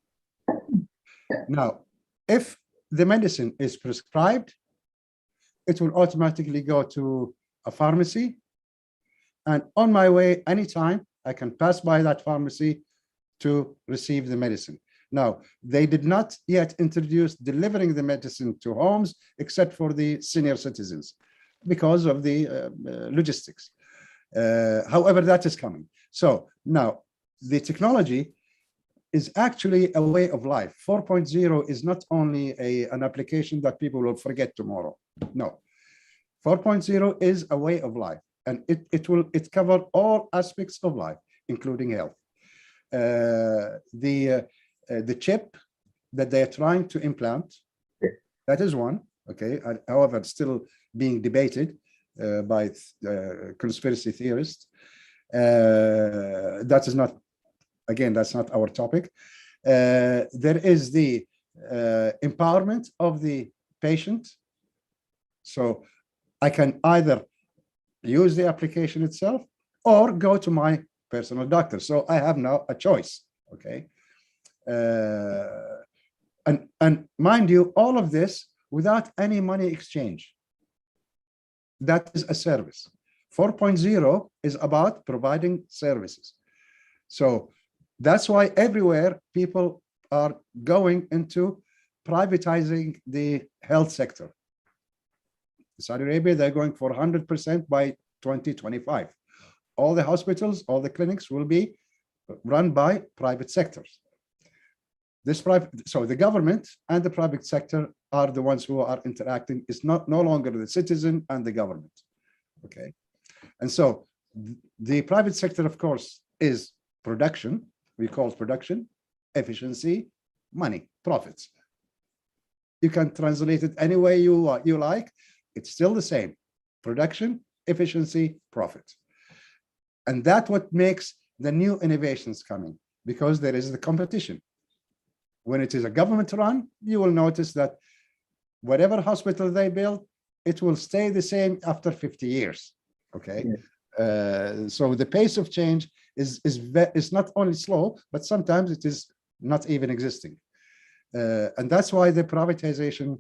Now, if the medicine is prescribed, it will automatically go to a pharmacy, and on my way, anytime, I can pass by that pharmacy to receive the medicine. Now, they did not yet introduce delivering the medicine to homes, except for the senior citizens, because of the logistics. However, that is coming. So now the technology is actually a way of life. 4.0 is not only an application that people will forget tomorrow. No, 4.0 is a way of life, and it covers all aspects of life, including health. The chip that they are trying to implant, that is one. Okay, however, it's still being debated by conspiracy theorists. That is not, again, that's not our topic. There is the empowerment of the patient. So I can either use the application itself or go to my personal doctor. So I have now a choice. Okay. And mind you, all of this without any money exchange. That is a service. 4.0 is about providing services. So that's why everywhere people are going into privatizing the health sector. In Saudi Arabia, they're going for 100% by 2025. All the hospitals, all the clinics will be run by private sectors. So the government and the private sector are the ones who are interacting. It's no longer the citizen and the government. Okay. And so the private sector, of course, is production. We call it production, efficiency, money, profits. You can translate it any way you like. It's still the same. Production, efficiency, profit. And that's what makes the new innovations coming, because there is the competition. When it is a government run, you will notice that whatever hospital they build, it will stay the same after 50 years. Okay. Yeah. So the pace of change is not only slow, but sometimes it is not even existing. And that's why the privatization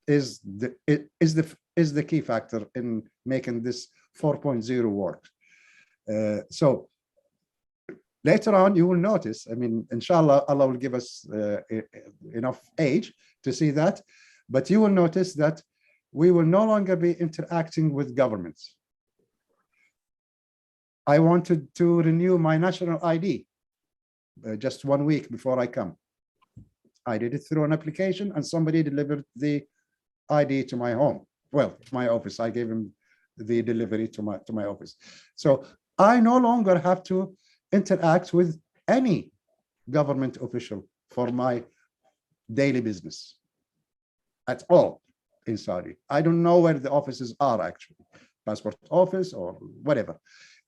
is the key factor in making this 4.0 work. So later on, you will notice, I mean, inshallah, Allah will give us enough age to see that, but you will notice that we will no longer be interacting with governments. I wanted to renew my national ID just 1 week before I come. I did it through an application, and somebody delivered the ID to my home. Well, to my office. I gave him the delivery to my office. So I no longer have to interact with any government official for my daily business at all in Saudi. I don't know where the offices are actually, passport office or whatever.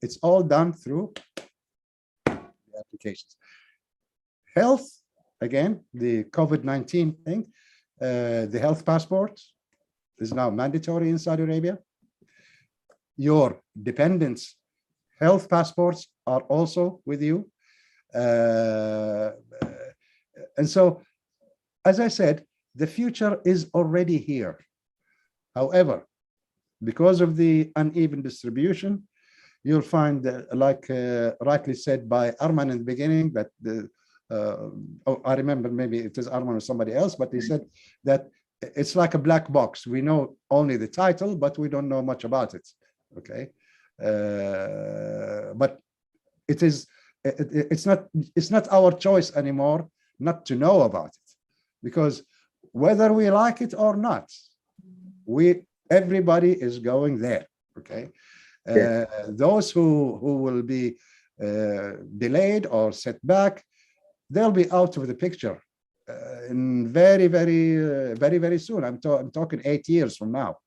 It's all done through the applications. Health, again, the COVID-19 thing, the health passport is now mandatory in Saudi Arabia. Your dependents' health passports are also with you. And so, as I said, the future is already here. However, because of the uneven distribution, you'll find, like rightly said by Arman in the beginning, that I remember, maybe it is Arman or somebody else, but he said that it's like a black box. We know only the title, but we don't know much about it. Okay. But it's not our choice anymore not to know about it, because whether we like it or not, everybody is going there. Okay. Those who will be delayed or set back, they'll be out of the picture in very soon. I'm talking 8 years from now.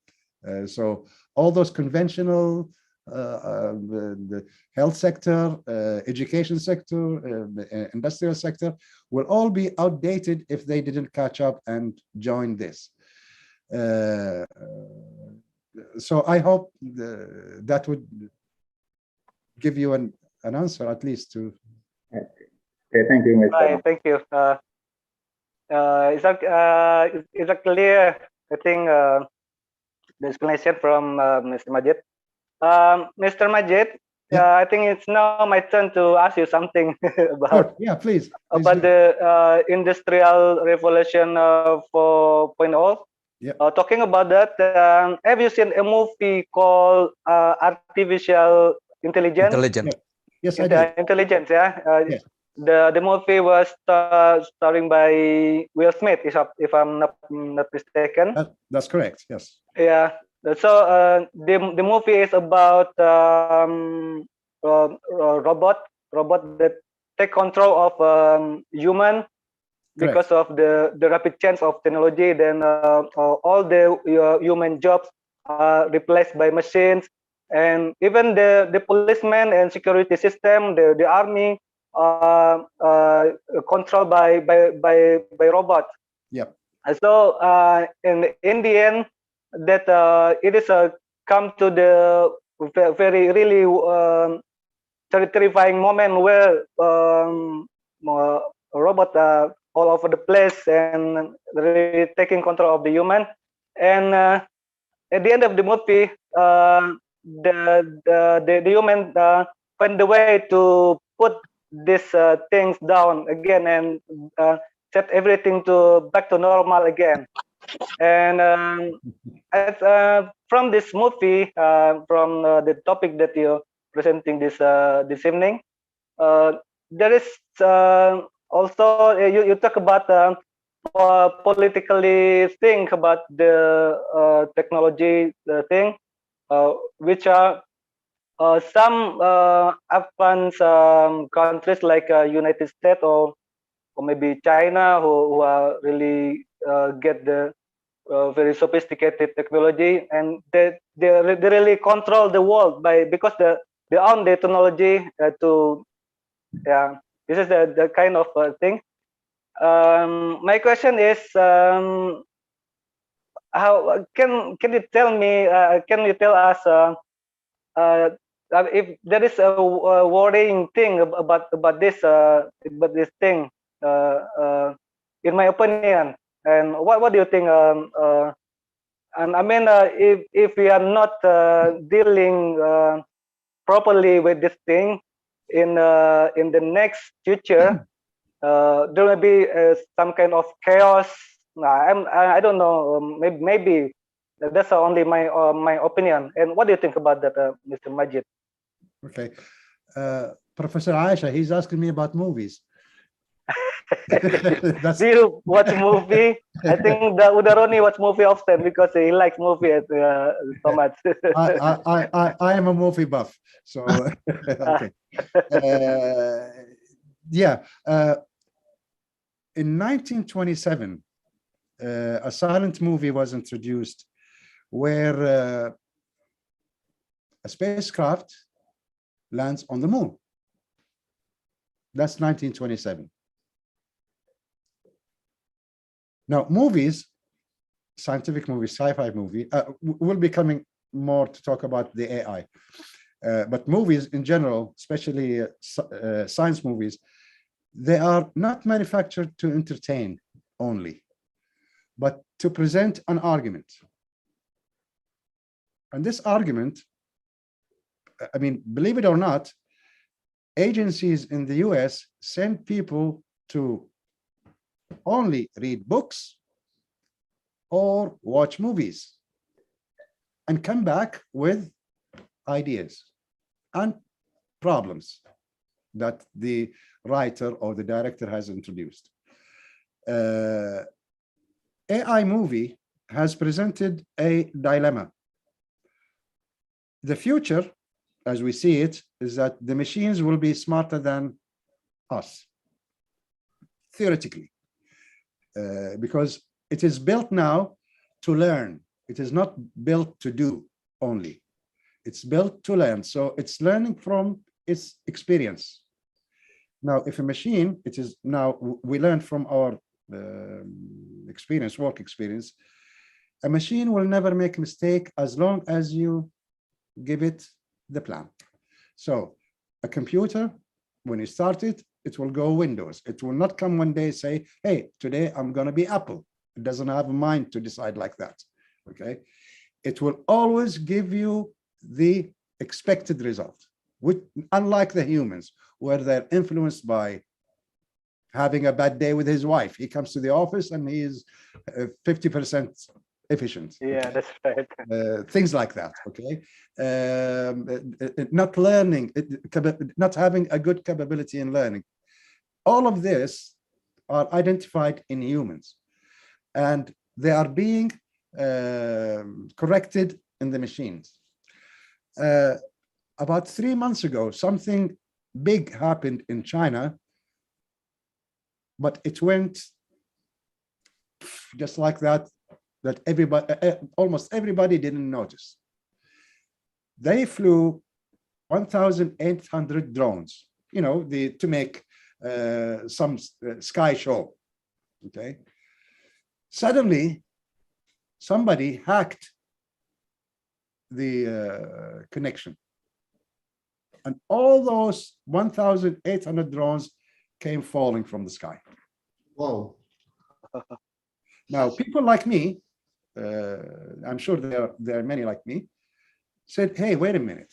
So all those conventional the health sector, education sector, industrial sector will all be outdated if they didn't catch up and join this. So I hope that would give you an answer, at least to. Okay, thank you, Mr. Right, thank you. Is that clear? I think the explanation from Mr. Majed. Mr. Majed, I think it's now my turn to ask you something about yeah, please about do. the Industrial Revolution 4.0. Yeah. Talking about that, have you seen a movie called Artificial Intelligence? Intelligent. Yes, I did. Intelligence, yeah. Yes. The movie was starring by Will Smith, if I'm not mistaken. That's correct. Yes. Yeah. So the movie is about robot that take control of human because of the rapid change of technology. Then all the human jobs are replaced by machines, and even the policeman and security system, the army, controlled by robots. Yep. So in the end, that it is come to the very really terrifying moment where robot all over the place and really taking control of the human. And at the end of the movie, the human find the way to put these things down again and set everything to back to normal again. And from this movie, from the topic that you're presenting this evening, there is also you talk about politically think about the technology thing, which are some advanced countries like United States or maybe China who are really get the very sophisticated technology, and they really control the world because they own the technology to this is the kind of thing. My question is, how can you tell me? Can you tell us if there is a worrying thing about this thing? In my opinion, and what do you think? And I mean, if we are not dealing properly with this thing in the next future, there will be some kind of chaos. I don't know. Maybe that's only my opinion. And what do you think about that, Mr. Majed? Okay, Professor Aisha, he's asking me about movies. Do you watch movie? I think the Udaroni watch movie often because he likes movie so much. I am a movie buff, so okay. Yeah, in 1927, a silent movie was introduced where a spacecraft lands on the moon. That's 1927. Now, movies, scientific movies, sci-fi movie, we'll be coming more to talk about the AI. But movies in general, especially science movies, they are not manufactured to entertain only, but to present an argument. And this argument, I mean, believe it or not, agencies in the US send people to only read books or watch movies and come back with ideas and problems that the writer or the director has introduced. AI movie has presented a dilemma. The future, as we see it, is that the machines will be smarter than us, theoretically, because it is built now to learn. It is not built to do only. It's built to learn. So it's learning from its experience. Now, if a machine, it is now, we learn from our experience, work experience, a machine will never make a mistake as long as you give it the plan. So a computer, when you start it, it will go Windows. It will not come one day say, hey, today I'm going to be Apple. It doesn't have a mind to decide like that. Okay. It will always give you the expected result. which, unlike the humans, where they're influenced by having a bad day with his wife. He comes to the office and he is 50% efficient. Yeah, that's right. Things like that, okay? Not learning, not having a good capability in learning. All of this are identified in humans, and they are being corrected in the machines. About 3 months ago, something big happened in China, but it went just like that, that everybody, almost everybody didn't notice. They flew 1,800 drones, you know, to make some sky show, okay? Suddenly, somebody hacked the connection, and all those 1,800 drones came falling from the sky. Whoa. Now, people like me, I'm sure there are many like me, said, hey, wait a minute.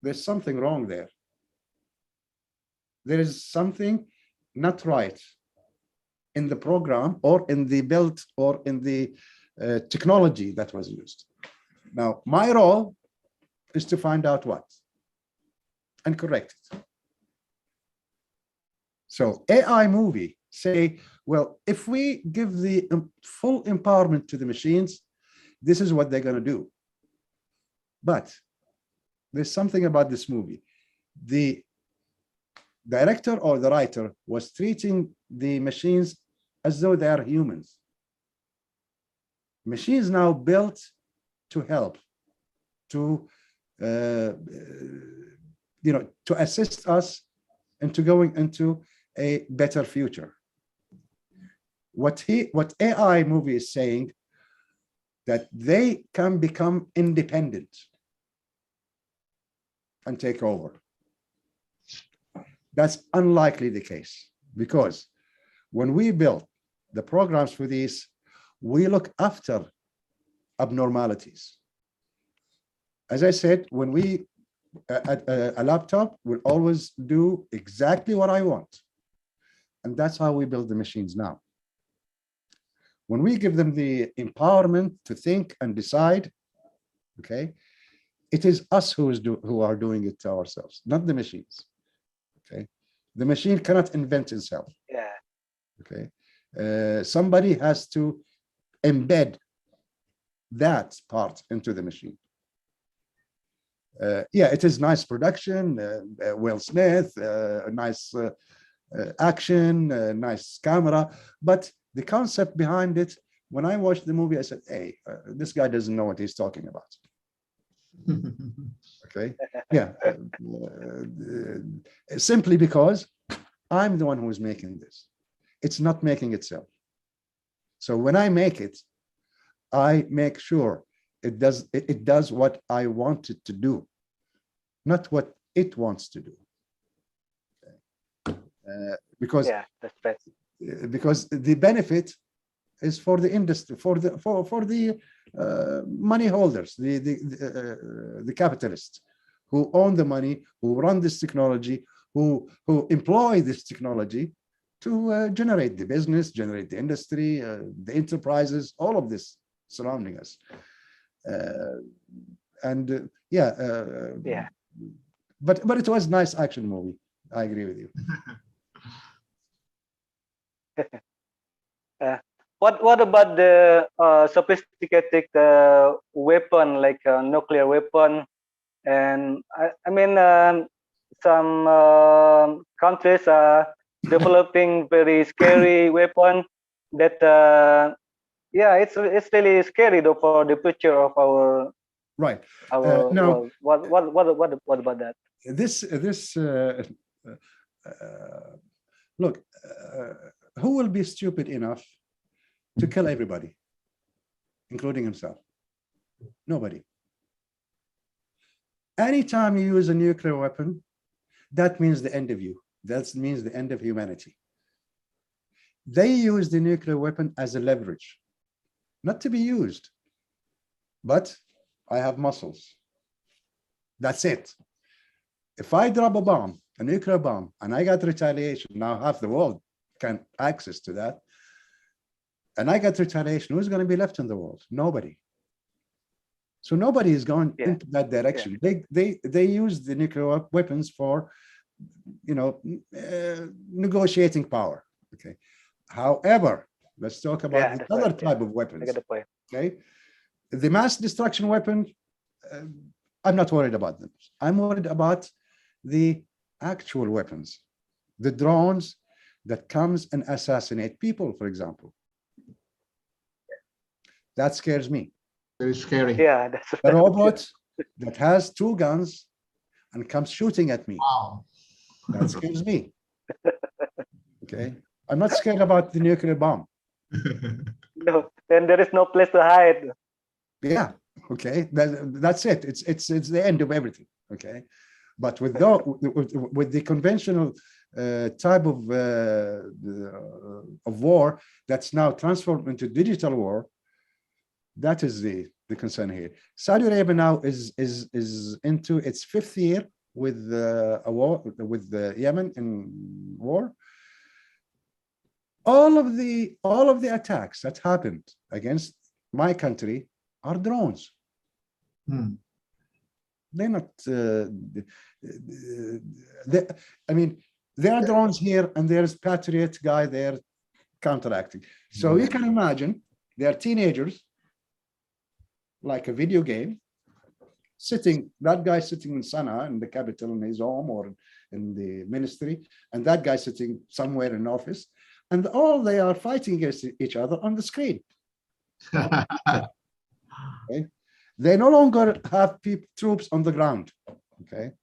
There's something wrong there. There is something not right in the program or in the build or in the technology that was used. Now, my role is to find out what and correct it. So AI movie say, well, if we give the full empowerment to the machines, this is what they're going to do. But there's something about this movie. The director or the writer was treating the machines as though they are humans. Machines now built to help, to you know, to assist us into going into a better future. What AI movie is saying, that they can become independent and take over. That's unlikely the case, because when we build the programs for these, we look after abnormalities. As I said, when we a laptop will always do exactly what I want, and that's how we build the machines now. When we give them the empowerment to think and decide, okay, it is us who are doing it to ourselves, not the machines. Okay, the machine cannot invent itself. Yeah. Okay, somebody has to embed that part into the machine. Yeah, it is nice production, Will Smith, nice action, nice camera, but the concept behind it, when I watched the movie, I said, hey, this guy doesn't know what he's talking about. Okay, yeah, simply because I'm the one who is making this. It's not making itself. So when I make it, I make sure it does what I want it to do, not what it wants to do. Because yeah, that's right. Because the benefit is for the industry, for the money holders, the capitalists who own the money, who run this technology, who employ this technology to generate the business, generate the industry, the enterprises, all of this surrounding us. Yeah. But it was a nice action movie. I agree with you. What about the sophisticated weapon, like nuclear weapon? And I mean, some countries are developing very scary weapon that yeah, it's really scary though for the future of our right. Our Now, world. What about that? Look, who will be stupid enough to kill everybody, including himself? Nobody. Anytime you use a nuclear weapon, that means the end of you. That means the end of humanity. They use the nuclear weapon as a leverage, not to be used. But I have muscles. That's it. If I drop a bomb, a nuclear bomb, and I got retaliation, now half the world can access to that, and I got retaliation, who's going to be left in the world? Nobody. So nobody is going into that direction. They use the nuclear weapons for, you know, negotiating power. Okay. However, let's talk about the other type of weapons. Okay. The mass destruction weapon, I'm not worried about them. I'm worried about the actual weapons, the drones that comes and assassinate people, for example. That scares me. Very scary. Yeah, that's a robot that has 2 guns and comes shooting at me. Wow. That scares me. Okay. I'm not scared about the nuclear bomb. No, then there is no place to hide. Yeah. Okay. That's it. It's the end of everything. Okay. But with the conventional type of war that's now transformed into digital war, that is the concern here. Saudi Arabia now is into its 5th year with a war with Yemen in war. All of the attacks that happened against my country are drones. They're not. I mean, there are drones here, and there's Patriot guy there counteracting. So you can imagine they are teenagers, like a video game, that guy sitting in Sana'a, in the capital, in his home or in the ministry, and that guy sitting somewhere in office, and all they are fighting against each other on the screen. Okay? They no longer have troops on the ground. Okay,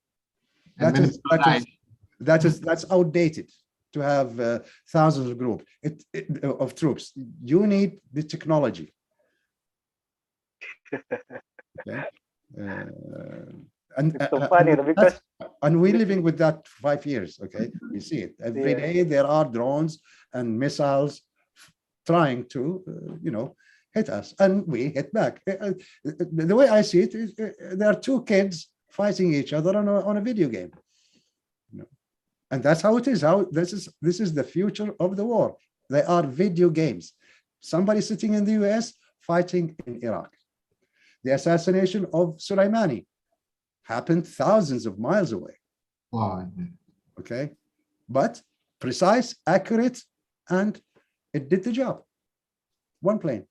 that's outdated to have thousands of troops. You need the technology. Okay. It's so funny because we're living with that for 5 years. Okay, we see it every day. There are drones and missiles trying to, hit us, and we hit back. The way I see it is, there are 2 kids fighting each other on a video game. And that's how it is. This is the future of the war. They are video games. Somebody sitting in the US fighting in Iraq. The assassination of Soleimani happened thousands of miles away. Wow. Okay, but precise, accurate, and it did the job. One plane,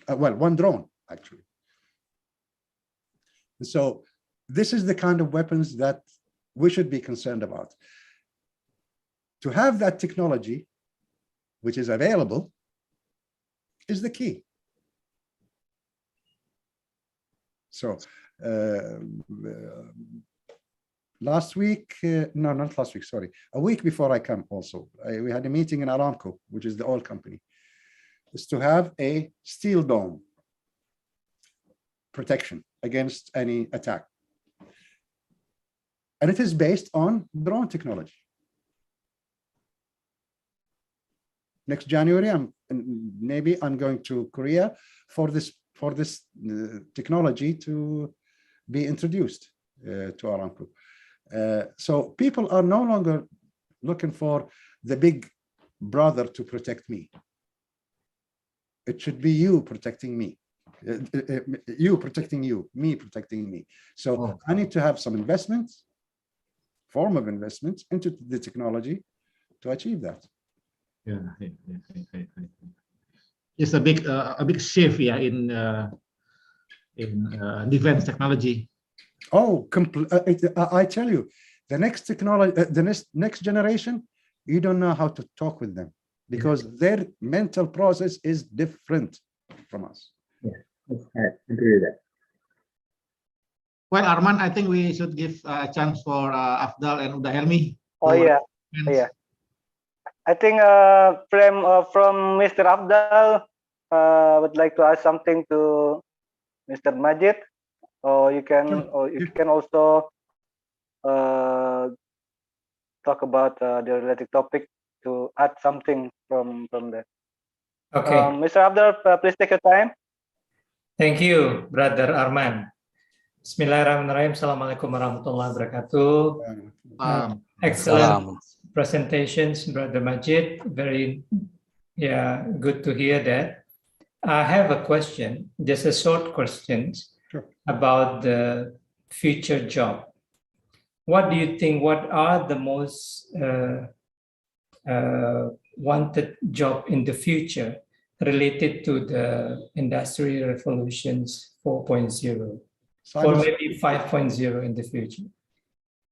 one drone, actually. So this is the kind of weapons that we should be concerned about. To have that technology, which is available, is the key. So last week, no, not last week, sorry, a week before I come also, we had a meeting in Aramco, which is the oil company, is to have a steel dome protection against any attack. And it is based on drone technology. Next January, maybe I'm going to Korea for this technology to be introduced to Aramco. So people are no longer looking for the big brother to protect me. It should be you protecting me, you protecting you, me protecting me. So I need to have some form of investment into the technology to achieve that. Yeah. It's a big shift, in defense technology. Oh, I tell you, the next technology, the next generation, you don't know how to talk with them because their mental process is different from us. Yeah, I agree with that. Well, Arman, I think we should give a chance for Afdal and Uda Helmi. Oh yeah. I think from Mr. Afdal would like to ask something to Mr. Majed, or you can also talk about the related topic to add something from that. Okay. Mr. Afdal, please take your time. Thank you, Brother Arman. Bismillahirrahmanirrahim. Assalamualaikum warahmatullahi wabarakatuh. Excellent presentations, Brother Majed. Very, good to hear that. I have a question, just a short question about the future job. What do you think? What are the most wanted job in the future related to the Industrial Revolutions 4.0 or maybe 5.0 in the future?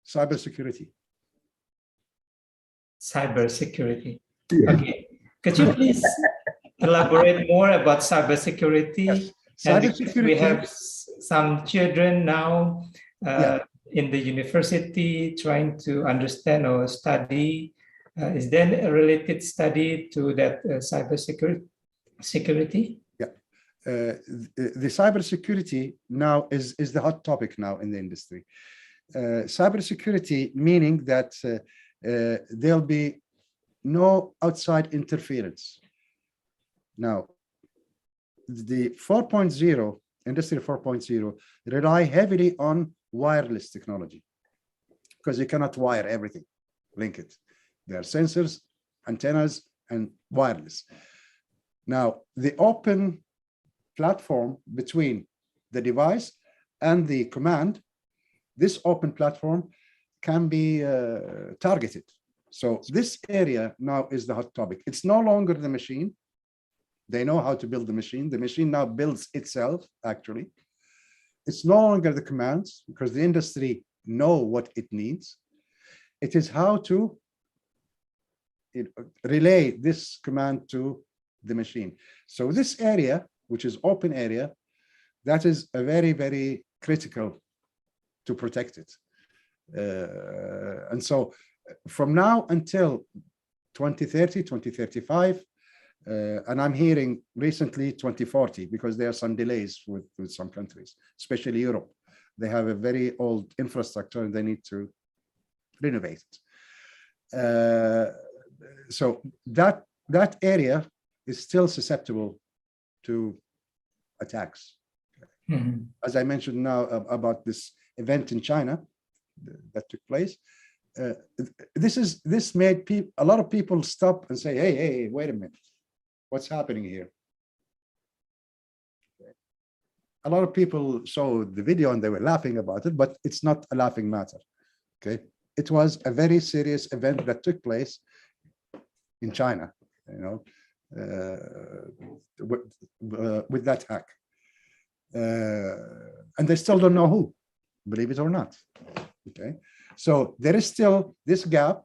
Cybersecurity. Cybersecurity. Okay. Could you please elaborate more about cybersecurity? Yes. And we have some children now in the university trying to understand or study. Is there a related study to that cybersecurity? Yeah. The cybersecurity now is the hot topic now in the industry. Cybersecurity meaning that there'll be no outside interference. Now, the 4.0, Industry 4.0, rely heavily on wireless technology because you cannot wire everything, link it. There are sensors, antennas, and wireless. Now, the open platform between the device and the command, this open platform can be targeted. So this area now is the hot topic. It's no longer the machine. They know how to build the machine. The machine now builds itself, actually. It's no longer the commands because the industry know what it needs. It is how to relay this command to the machine. So this area, which is open area, that is a very, very critical to protect it. And so from now until 2030, 2035, and I'm hearing recently 2040 because there are some delays with some countries, especially Europe. They have a very old infrastructure and they need to renovate it. So that area is still susceptible to attacks. Mm-hmm. As I mentioned now about this event in China that took place, this made a lot of people stop and say, hey, wait a minute. What's happening here? A lot of people saw the video and they were laughing about it, but it's not a laughing matter. Okay, it was a very serious event that took place in China, with that hack, and they still don't know who, believe it or not. Okay, so there is still this gap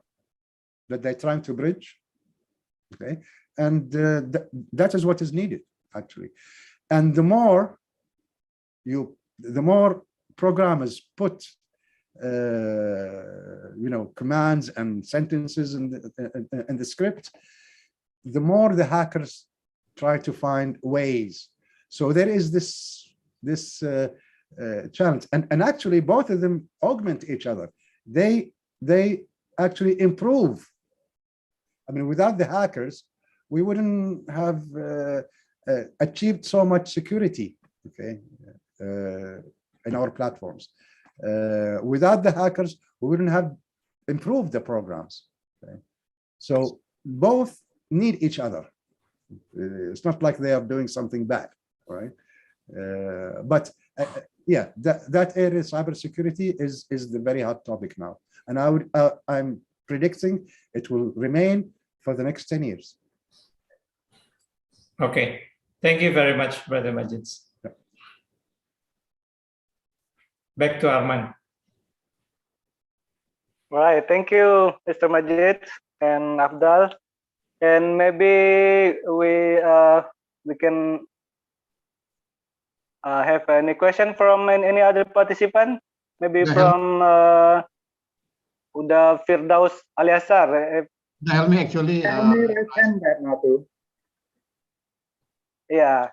that they're trying to bridge. Okay. And that is what is needed, actually. And the more programmers put, commands and sentences in the script, the more the hackers try to find ways. So there is this challenge, and actually both of them augment each other. They actually improve. I mean, without the hackers, we wouldn't have achieved so much security, okay, in our platforms. Without the hackers, we wouldn't have improved the programs. Okay? So both need each other. It's not like they are doing something bad, right? But that area, cybersecurity, is the very hot topic now, and I'm predicting it will remain for the next 10 years. Okay, thank you very much, Brother Majed. Back to Arman. All right, thank you, Mr. Majed and Afdal. And maybe we can have any question from any other participant? Maybe from Uda Firdaus Aliasar. Helmi actually. Yeah.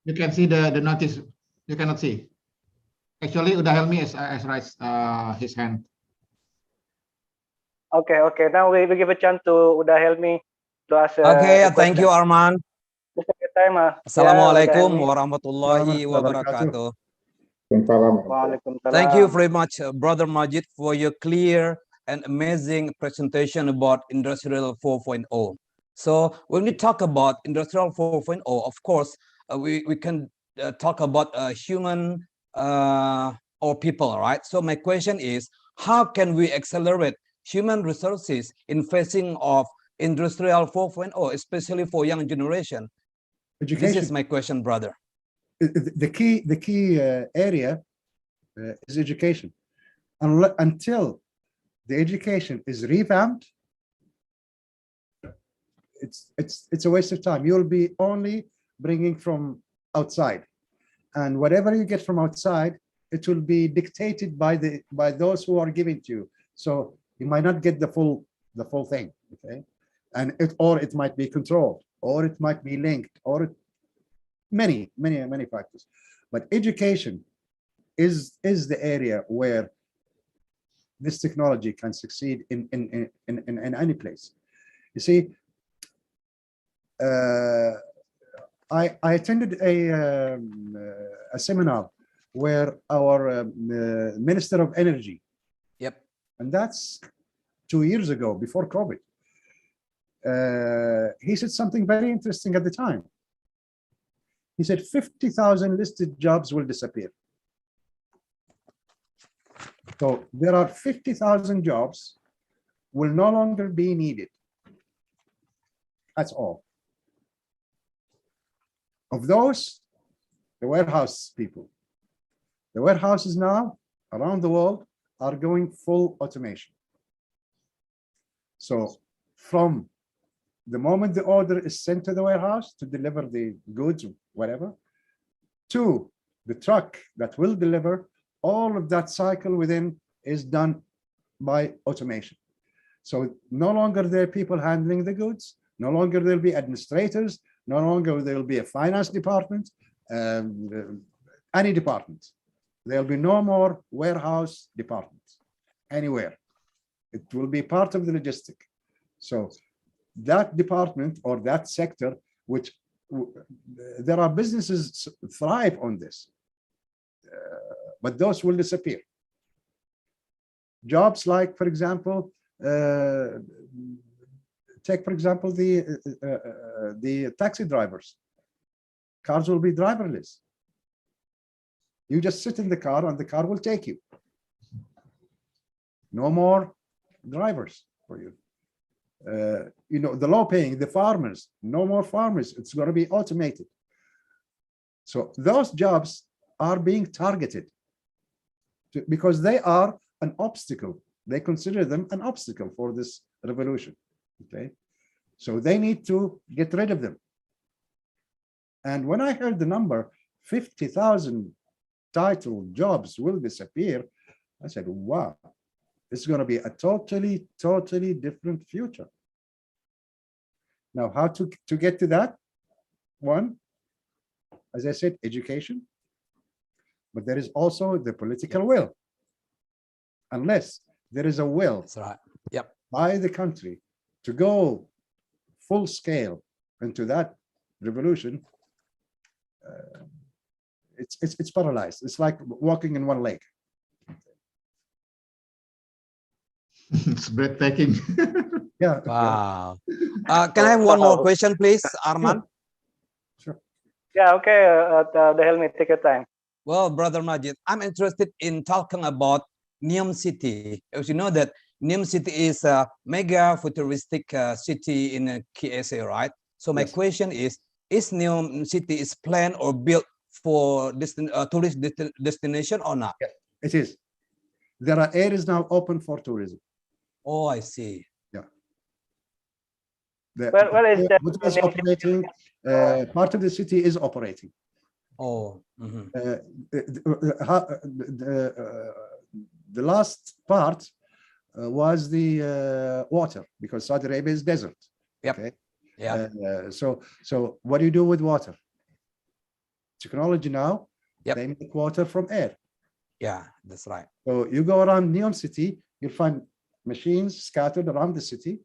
You can see the notice. You cannot see. Actually, Uda Helmi has raised his hand. Okay. Now we give a chance to Uda Helmi to ask. Okay, thank you, Arman. Time, Assalamualaikum warahmatullahi wabarakatuh. Thank you very much, Brother Majid, for your clear and amazing presentation about Industrial 4.0. So when we talk about Industrial 4.0, of course, we can talk about human or people, right? So my question is, how can we accelerate human resources in facing of Industrial 4.0, especially for young generation? Education. This is my question, brother. The key area is education. Until the education is revamped, it's a waste of time. You'll be only bringing from outside, and whatever you get from outside, it will be dictated by those who are giving to you. So you might not get the full thing, okay? And it might be controlled, or it might be linked, or many factors. But education is the area where this technology can succeed in any place. You see, I attended a seminar where our Minister of Energy, and that's 2 years ago, before COVID, he said something very interesting at the time. He said 50,000 listed jobs will disappear. So there are 50,000 jobs will no longer be needed. That's all. Of those, the warehouse people. The warehouses now around the world are going full automation. So from the moment the order is sent to the warehouse to deliver the goods, whatever, to the truck that will deliver, all of that cycle within is done by automation. So no longer there are people handling the goods, no longer there'll be administrators, no longer there will be a finance department, any department. There'll be no more warehouse departments anywhere. It will be part of the logistic. So that department or that sector, which there are businesses thrive on this, but those will disappear. Jobs like, for example, take for example the taxi drivers. Cars will be driverless. You just sit in the car and the car will take you. No more drivers for you. You know, the low paying, the farmers, no more farmers. It's going to be automated. So those jobs are being targeted because they are an obstacle. They consider them an obstacle for this revolution. Okay, so they need to get rid of them. And when I heard the number 50,000 title jobs will disappear, I said, wow, it's going to be a totally different future. Now, how to get to that? One, as I said, education, but there is also the political will. Unless there is a will by the country to go full scale into that revolution, it's paralyzed. It's like walking in one leg. It's breathtaking. Yeah. Wow. Can I have one more question, please, Arman? Sure. Yeah, okay, Helmi, take your time. Well, Brother Majid, I'm interested in talking about Neom City. As you know that Neom City is a mega futuristic city in KSA, right? So my question is Neom City is planned or built for tourist destination or not? Yes, it is. There are areas now open for tourism. Oh, I see. Yeah. Where is that? What is operating? Part of the city is operating. Oh. The last part was the water, because Saudi Arabia is desert. Yep. Okay. Yeah. So what do you do with water? Technology now, they make water from air. Yeah, that's right. So you go around Neom City, you'll find machines scattered around the city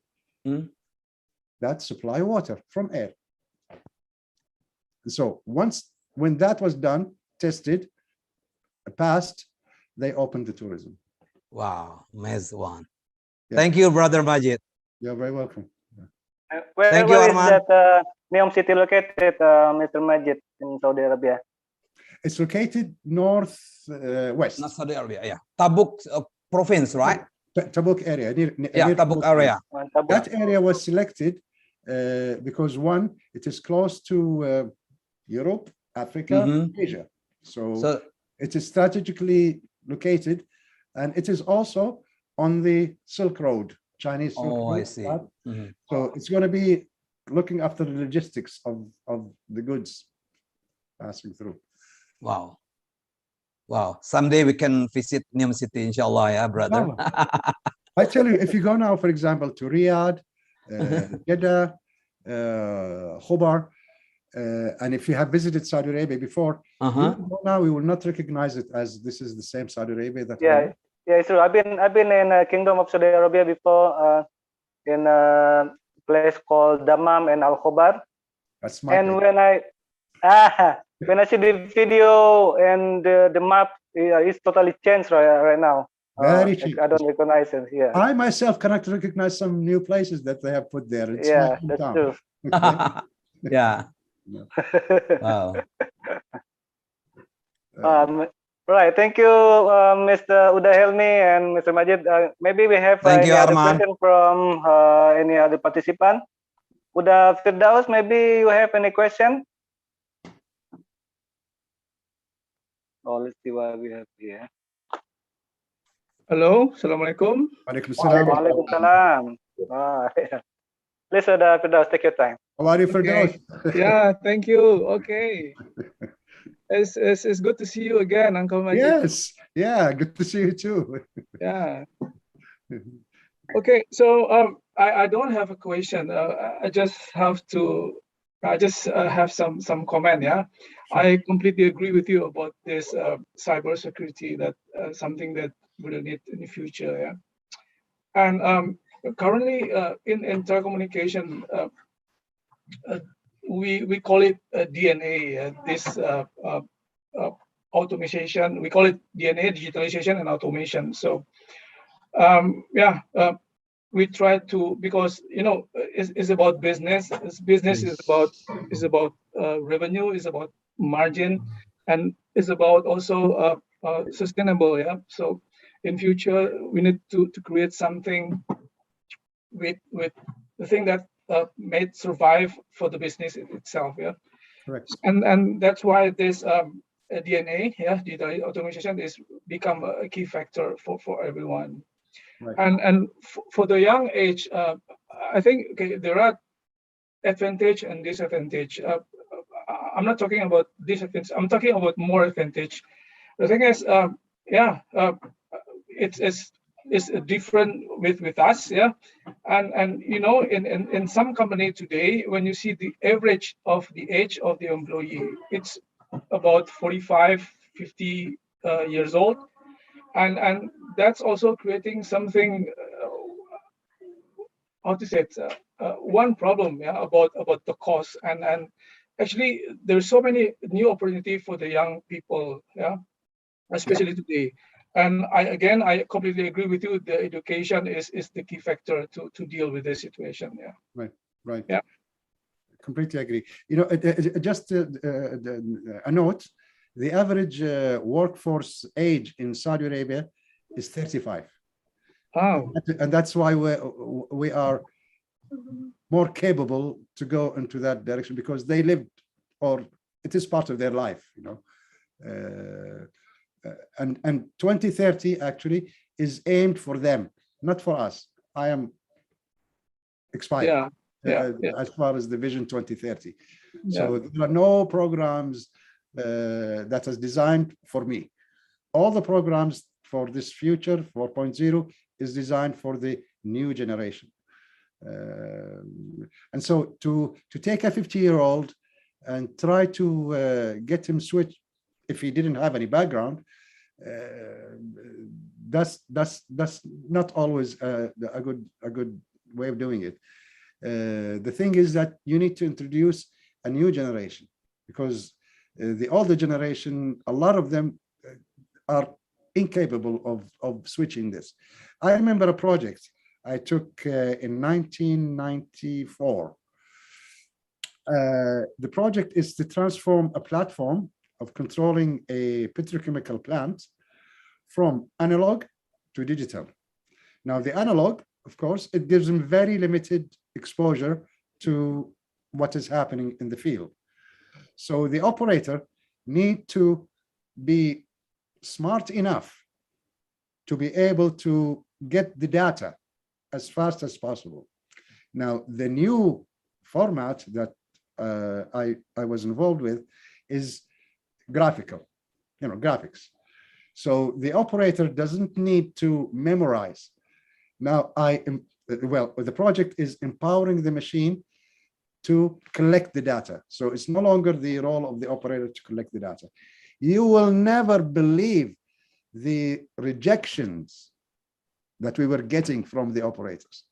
that supply water from air. So when that was done, tested, passed, they opened the tourism. Wow, amazing one. Yeah. Thank you, Brother Majed. You're very welcome. Thank you, Where is Arman. that Neom city located, Mr. Majid, in Saudi Arabia? It's located north west. Not Saudi Arabia, yeah. Tabuk province, right? Tabuk area. Yeah, near Tabuk area. That area was selected because one, it is close to Europe, Africa, Asia. So it is strategically located, and it is also on the Silk Road, Chinese Silk Road. I see. So it's going to be looking after the logistics of the goods passing through. Wow. Wow. Someday we can visit Neom City, inshallah, yeah, brother. I tell you, if you go now, for example, to Riyadh, Jeddah, Khobar, and if you have visited Saudi Arabia before, now we will not recognize it as this is the same Saudi Arabia that. Yeah, it's true. I've been in Kingdom of Saudi Arabia before, in a place called Dammam and Al Khobar. That's my. And when I see the video and the map, it's totally changed right now. Very cheap. I don't recognize it. Yeah. I myself cannot recognize some new places that they have put there. It's yeah, that's true. Yeah. Wow. Right. Thank you, Mr. Uda Helmi and Mr. Majid. Maybe we have any other question from any other participant. Uda Firdaus, maybe you have any question? Oh, let's see what we have here. Hello, Assalamualaikum. Waalaikumsalam. Please, Uda Firdaus, take your time. How are you, Firdaus? Yeah, thank you. Okay. It's good to see you again, Uncle Majid. Yes, yeah, good to see you too. Yeah. Okay, so I don't have a question. I just have some comment. Yeah, sure. I completely agree with you about this cybersecurity. That something that we'll need in the future. Yeah, and currently in telecommunication, we call it DNA. This automation. We call it DNA, digitalization and automation. So we try to, because it's about business. Business is about revenue, is about margin, and is about also sustainable. Yeah. So in future we need to create something with the thing that may survive for the business itself. Yeah. Correct. And that's why this DNA, digital automation, is become a key factor for everyone. Right. And for the young age, I think there are advantage and disadvantage. I'm not talking about disadvantage. I'm talking about more advantage. The thing is, it's different with us, and in some company today, when you see the average of the age of the employee, it's about 45, 50 years old. And that's also creating something, how to say it, one problem about the cost. And actually, there's so many new opportunity for the young people, especially today. And I completely agree with you. The education is the key factor to deal with this situation. Yeah. Right. Yeah. Completely agree. Just a note. The average workforce age in Saudi Arabia is 35. Oh. And that's why we are more capable to go into that direction, because they lived, or it is part of their life, and 2030 actually is aimed for them, not for us. I am expired as far as the Vision 2030. So there are no programs that is designed for me. All the programs for this future 4.0 is designed for the new generation. And so to take a 50-year-old and try to get him switched, if he didn't have any background, that's not always a good way of doing it. The thing is that you need to introduce a new generation, because the older generation, a lot of them are incapable of switching this. I remember a project I took in 1994. The project is to transform a platform of controlling a petrochemical plant from analog to digital. Now, the analog, of course, it gives them very limited exposure to what is happening in the field. So the operator need to be smart enough to be able to get the data as fast as possible. Now, the new format that I was involved with is graphical, graphics. So the operator doesn't need to memorize. Now, the project is empowering the machine to collect the data. So it's no longer the role of the operator to collect the data. You will never believe the rejections that we were getting from the operators,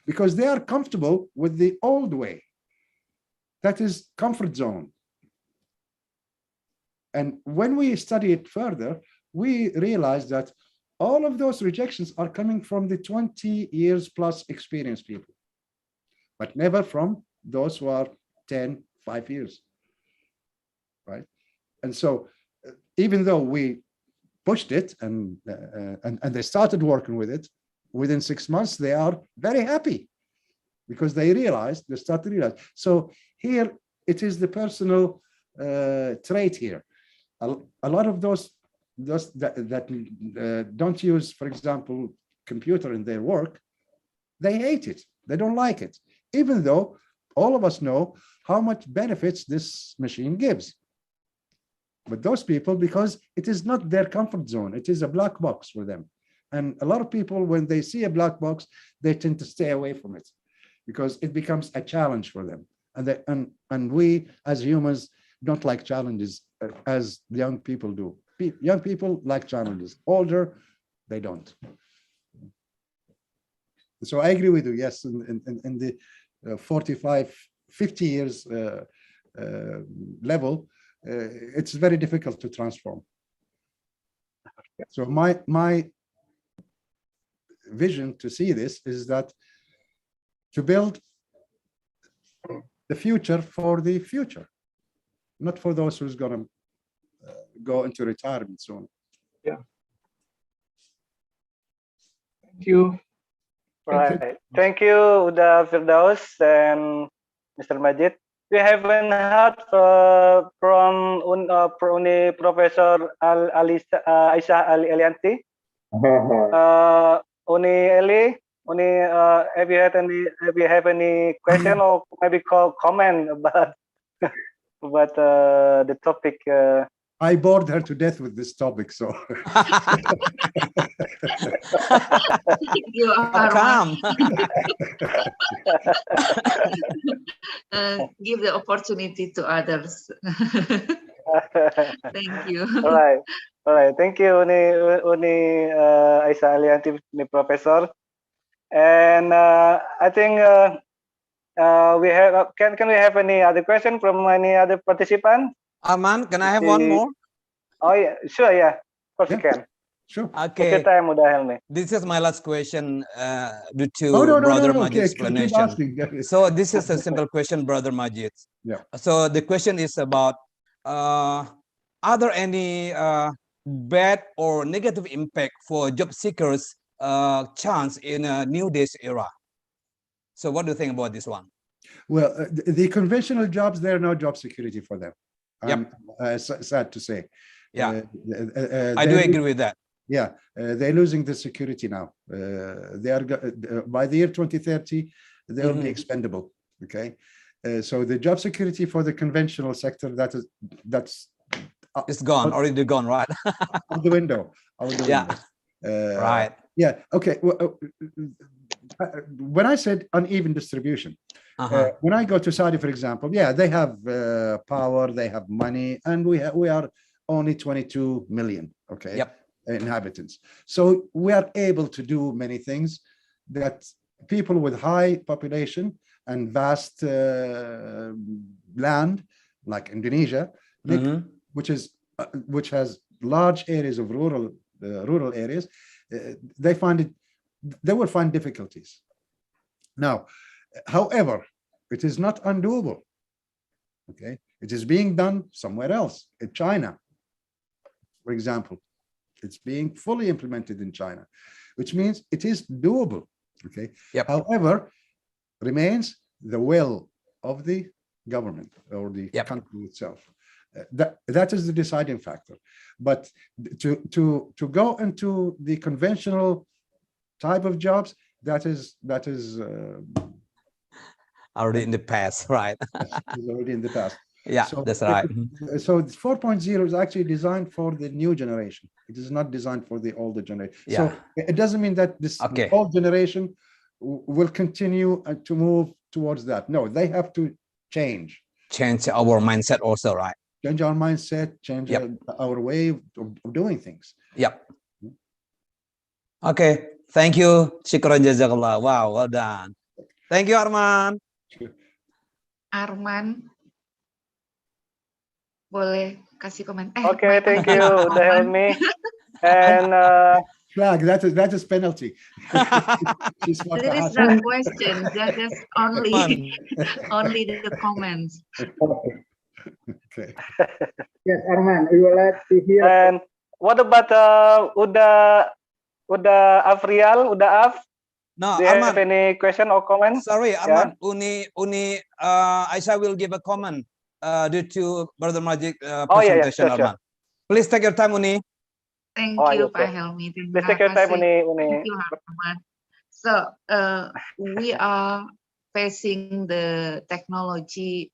because they are comfortable with the old way. That is comfort zone. And when we study it further, we realize that all of those rejections are coming from the 20 years plus experienced people, but never from those who are 10, 5 years, right? And so even though we pushed it and they started working with it, within 6 months, they are very happy because they start to realize. So here, it is the personal trait here. A lot of those that don't use, for example, computer in their work, they hate it. They don't like it, even though all of us know how much benefits this machine gives. But those people, because it is not their comfort zone, it is a black box for them. And a lot of people, when they see a black box, they tend to stay away from it because it becomes a challenge for them. And we, as humans, don't like challenges as young people do. Young people like challenges. Older, they don't. So I agree with you. Yes, in the 45, 50 years level, it's very difficult to transform. So my vision to see this is that to build the future for the future, not for those who's going to go into retirement soon. Yeah. Thank you. Right. Thank you, Uda Firdaus and Mr. Majed. We haven't heard from Professor Aisyah Elianti. Have you have any question or maybe comment about the topic? I bored her to death with this topic, so. You are calm. Give the opportunity to others. Thank you. All right. Thank you, Uni Aisyah Alianti, Professor. And I think we have. Can we have any other question from any other participant? Arman, can I have one more? Oh yeah, sure, yeah. Of course you can. Sure. Okay. Take your time, Uda Helmi. This is my last question due to No, Brother no. Majid's explanation. So this is a simple question, Brother Majid. Yeah. So the question is about, are there any bad or negative impact for job seekers' chance in a new days era? So what do you think about this one? Well, the conventional jobs, there are no job security for them. Yep. Sad to say. Yeah, I do agree with that. Yeah, they're losing the security now. They are by the year 2030, they will be expendable. Okay, so the job security for the conventional sector, that's it's gone, already gone, right? Out the window. Yeah. Right. Yeah. Okay. Well, when I said uneven distribution, when I go to Saudi, for example, yeah, they have power, they have money, and we are only 22 million. Okay. Yep. Inhabitants. So we are able to do many things that people with high population and vast land, like Indonesia, which has large areas of rural areas, they will find difficulties. Now, however, it is not undoable. Okay, it is being done somewhere else, in China, for example. It's being fully implemented in China, which means it is doable. Okay. Yep. However, remains the will of the government or the country itself. That is the deciding factor. But to go into the conventional type of jobs, that is already in the past, right? is already in the past. Yeah, So that's right. So 4.0 is actually designed for the new generation. It is not designed for the older generation. Yeah. So it doesn't mean that this old generation will continue to move towards that. No, they have to change our mindset also, right? Change our mindset, change our way of doing things. Yep. Okay, thank you. Syukran jazakallah. Wow, well done. Thank you, Arman. Arman, boleh kasih komen? Okay, thank you. Udah help me. And flag, that is penalty. There is no question. Just only the comments. Okay. Yes, Arman, we would like to hear. And what about Uda Afrial, Uda Af? No, Do you Arman, have any question or comment? Sorry, Arman. Uni, Aisha will give a comment due to Brother Majed presentation, sure. Arman. Please take your time, Uni. Thank Oh, you, yes, Pak yes. Helmi. Please take your time, Uni. Thank you, Arman. So we are facing the technology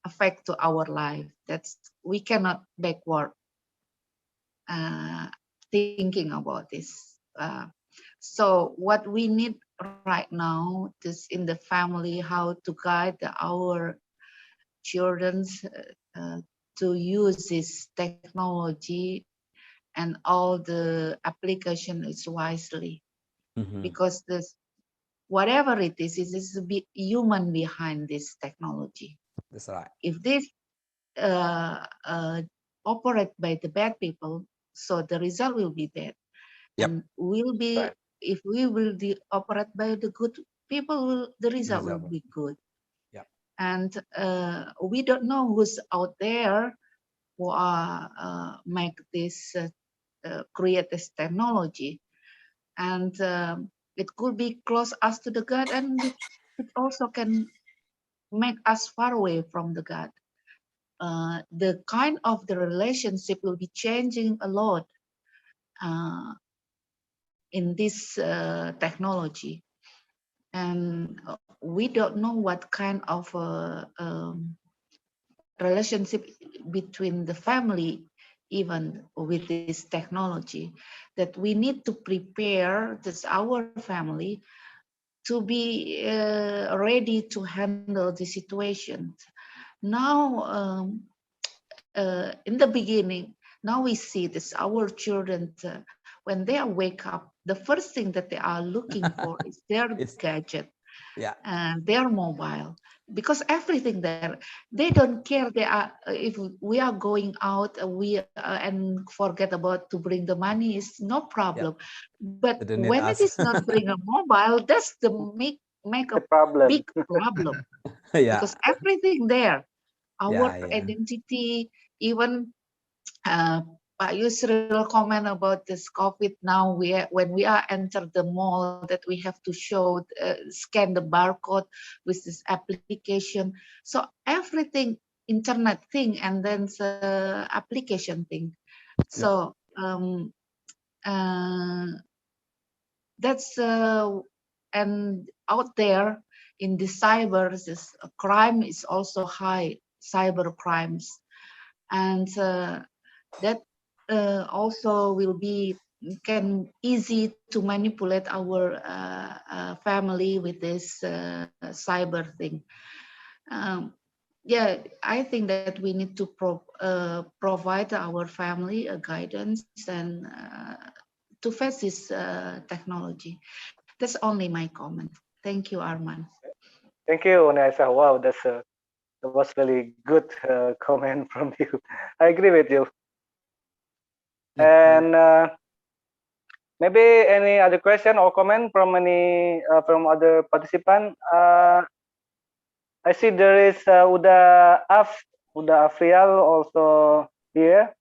effect to our life. That's we cannot backward thinking about this. So what we need right now is in the family how to guide our children to use this technology and all the application is wisely, because this whatever it is a bit human behind this technology. That's right. If this operate by the bad people, so the result will be bad. And will be if we will operate by the good people, the result will be good. And we don't know who's out there who are make this create this technology, and it could be close us to the God, and it also can make us far away from the God. The kind of the relationship will be changing a lot in this technology, and we don't know what kind of relationship between the family even with this technology, that we need to prepare this our family to be ready to handle the situation. Now in the beginning, now we see this our children when they wake up, the first thing that they are looking for is their gadget, their mobile, because everything there, they don't care. They are if we are going out, and forget about to bring the money is no problem. But when it is not bring a mobile, that's the make a problem. big problem. Because everything there, our identity, even Pak Yusril comment about this COVID now, when we are enter the mall, that we have to show, scan the barcode with this application. So everything internet thing, and then the application thing. So that's and out there in the cyber, this crime is also high, cyber crimes, and that also will be easy to manipulate our family with this cyber thing. I think that we need to provide our family a guidance and to face this technology. That's only my comment. Thank you, Arman. Thank you, Unaisa. Wow, that was really good comment from you. I agree with you. And maybe any other question or comment from any from other participant? I see there is Uda Afrial also here.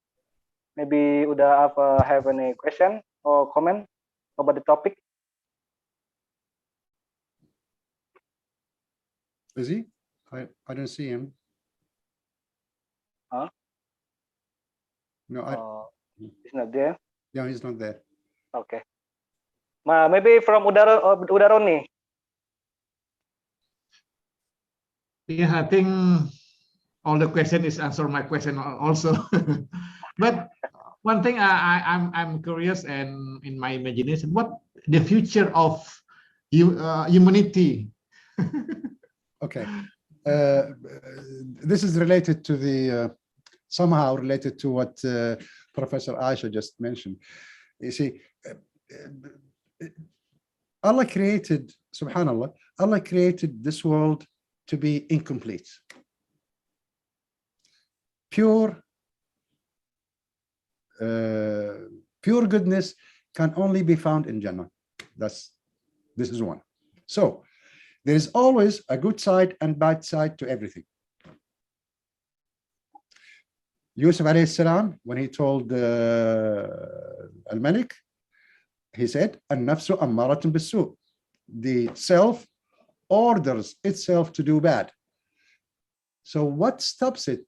Maybe Uda have any question or comment about the topic? Is he? I don't see him. Huh? No, he's not there. Yeah, he's not there. Okay. Maybe from Udaroni. Yeah, I think all the question is answer my question also. But one thing I'm curious and in my imagination, what the future of humanity? Okay. This is related to the somehow related to what Professor Aisha just mentioned. You see, Allah created, subhanallah, Allah created this world to be incomplete. Pure goodness can only be found in Jannah. This is one. So there is always a good side and bad side to everything. Yusuf alayhi salam, when he told Al-Malik, he said, "An-nafsu ammaratun bis-su." The self orders itself to do bad. So what stops it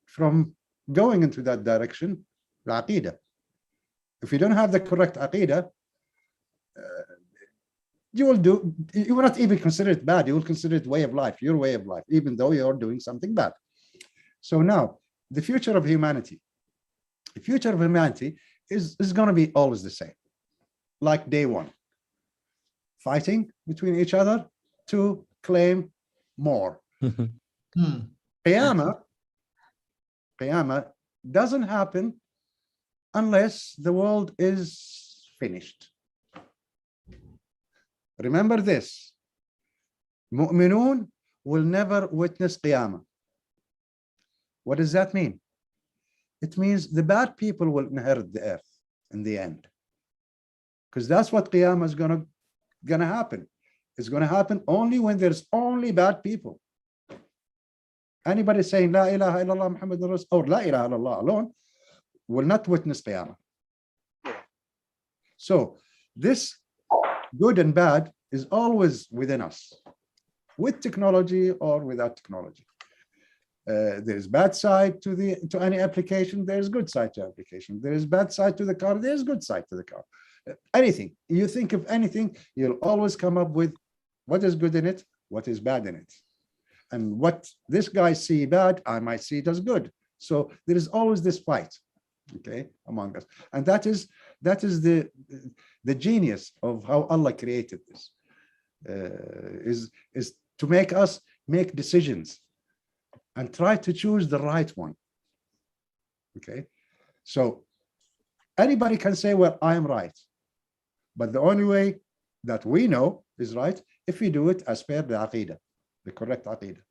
from going into that direction? The aqidah. If you don't have the correct aqidah, you will not even consider it bad. You will consider it way of life, your way of life, even though you're doing something bad. So now, the future of humanity. The future of humanity is going to be always the same. Like day one. Fighting between each other to claim more. Qiyamah doesn't happen unless the world is finished. Remember this. Mu'minun will never witness Qiyamah. What does that mean? It means the bad people will inherit the earth in the end. Because that's what Qiyamah is gonna happen. It's gonna happen only when there's only bad people. Anybody saying La ilaha illallah Muhammad Rasul or La ilaha illallah alone will not witness Qiyamah. So this good and bad is always within us, with technology or without technology. There's bad side to any application. There's good side to application. There's bad side to the car. There's good side to the car. Anything you think of, anything, you'll always come up with what is good in it, what is bad in it, and what this guy see bad, I might see it as good. So there is always this fight, okay, among us, and that is the genius of how Allah created this. Is to make us make decisions and try to choose the right one. Okay, so anybody can say, well, I am right, but the only way that we know is right if we do it as per the aqidah, the correct aqidah.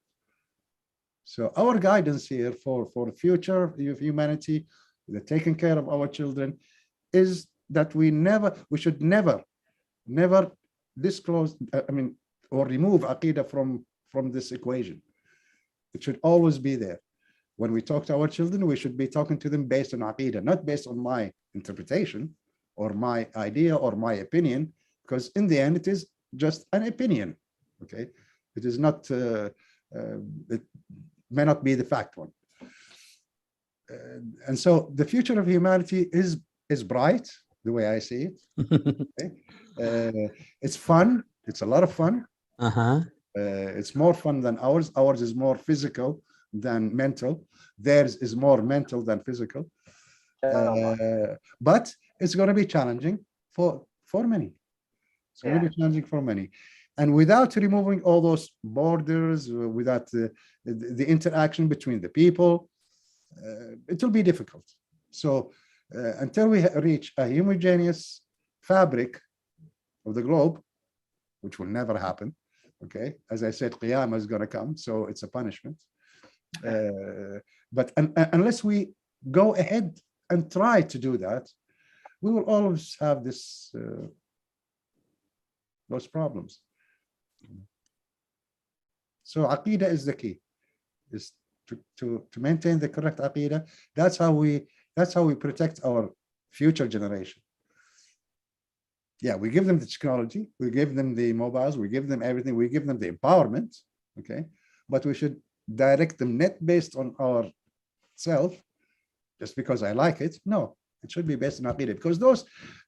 So our guidance here for the future of humanity, the taking care of our children, is that we should never disclose, or remove aqidah from this equation. It should always be there. When we talk to our children, we should be talking to them based on aqidah, not based on my interpretation or my idea or my opinion, because in the end, it is just an opinion, okay? It is not, it may not be the fact one. And so the future of humanity is bright, the way I see it. Okay? It's fun. It's a lot of fun. It's more fun than ours. Ours is more physical than mental. Theirs is more mental than physical. But it's going to be challenging for many. It's going to be challenging for many. And without removing all those borders, without the interaction between the people, it will be difficult. So until we reach a homogeneous fabric of the globe, which will never happen, okay, as I said, Qiyamah is going to come, so it's a punishment. But unless we go ahead and try to do that, we will always have this those problems. So Aqidah is the key, is to maintain the correct Aqidah. That's how we protect our future generation. Yeah, we give them the technology, we give them the mobiles, we give them everything, we give them the empowerment, okay? But we should direct them not based on our self, just because I like it. No, it should be based on Aqidah, because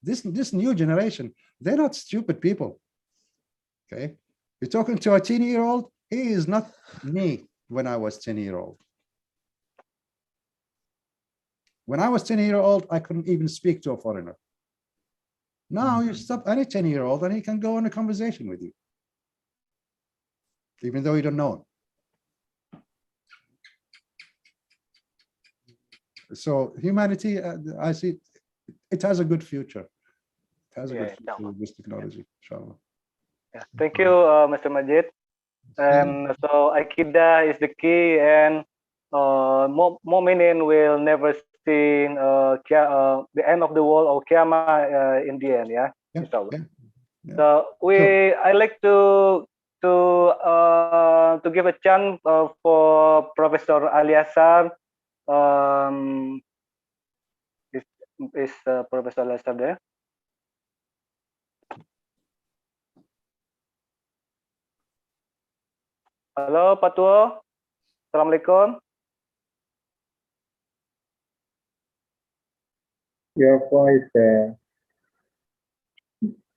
this new generation, they're not stupid people, okay? You're talking to a 10-year-old, he is not me when I was 10-year-old. When I was 10-year-old, I couldn't even speak to a foreigner. Now you stop any 10-year-old and he can go on a conversation with you, even though you don't know him. So humanity, I see, it has a good future. It has a good future with this technology, inshallah. Yeah, thank you, Mr. Majed. And so Aqidah is the key, and Mu'minin will never see the end of the world or Qiyamah in the end. Yeah, inshallah. So I like to give a chance for Professor Aliasar. Is Professor Aliasar there? Halo Pak Tuo, Assalamualaikum. Your voice,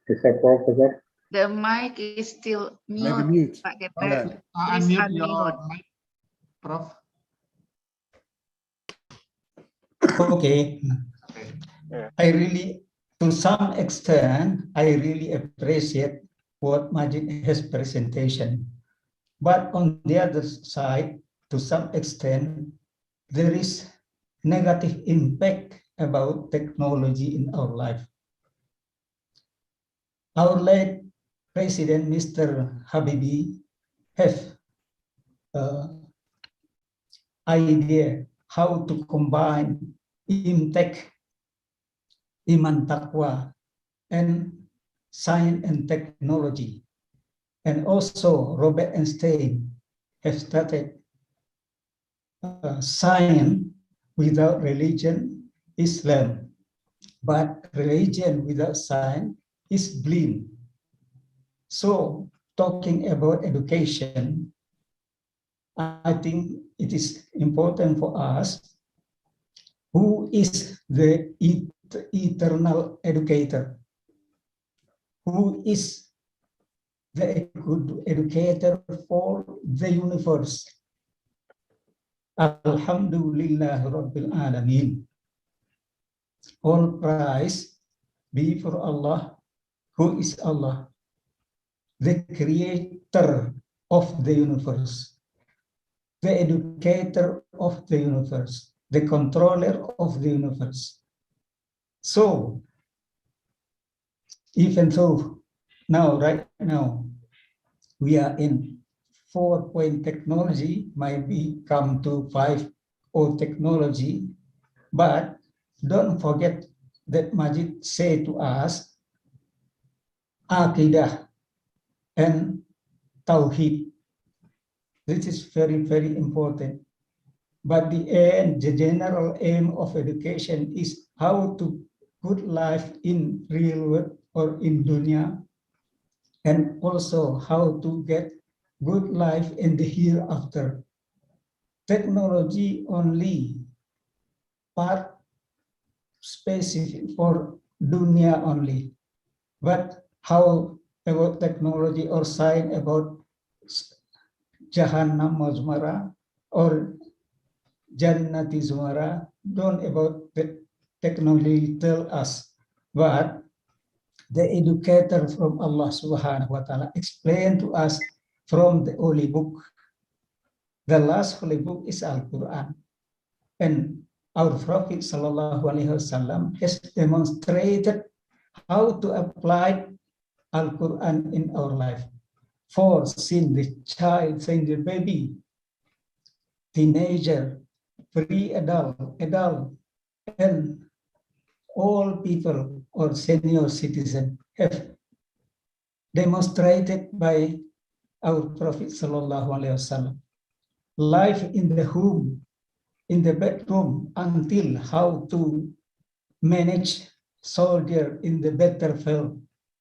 Mr. Professor. The mic is still mute. Mute. Pak Gepet. Please Unmute unmute. your mic, Prof. Okay. I really, to some extent, I really appreciate what Majid has presentation. But on the other side, to some extent, there is negative impact about technology in our life. Our late President, Mr. Habibie, have idea how to combine Imtek, Iman Taqwa, and science and technology. And also Robert Einstein have started science without religion, Islam, but religion without science is blind. So talking about education, I think it is important for us. Who is the eternal educator? Who is the good educator for the universe? Alhamdulillah Rabbil Alameen. All praise be for Allah. Who is Allah? The creator of the universe, the educator of the universe, the controller of the universe. So, even though right now, we are in 4-point technology, might come to 5-O technology, but don't forget that Majid said to us, Aqidah and Tawheed. This is very, very important. But the general aim of education is how to good life in real world or in dunya, and also how to get good life in the hereafter. Technology only part specific for dunya only, but how about technology or science about Jahannam Mazmara or Jannati Zumara, don't about the technology tell us, but the educator from Allah Subhanahu wa Ta'ala explained to us from the Holy Book. The last Holy Book is Al-Quran. And our Prophet Sallallahu Alaihi Wasallam has demonstrated how to apply Al-Quran in our life. For since the child, since the baby, teenager, pre-adult, adult, and all people or senior citizens have demonstrated by our Prophet Sallallahu Alaihi Wasallam. Life in the home, in the bedroom, until how to manage soldier in the battlefield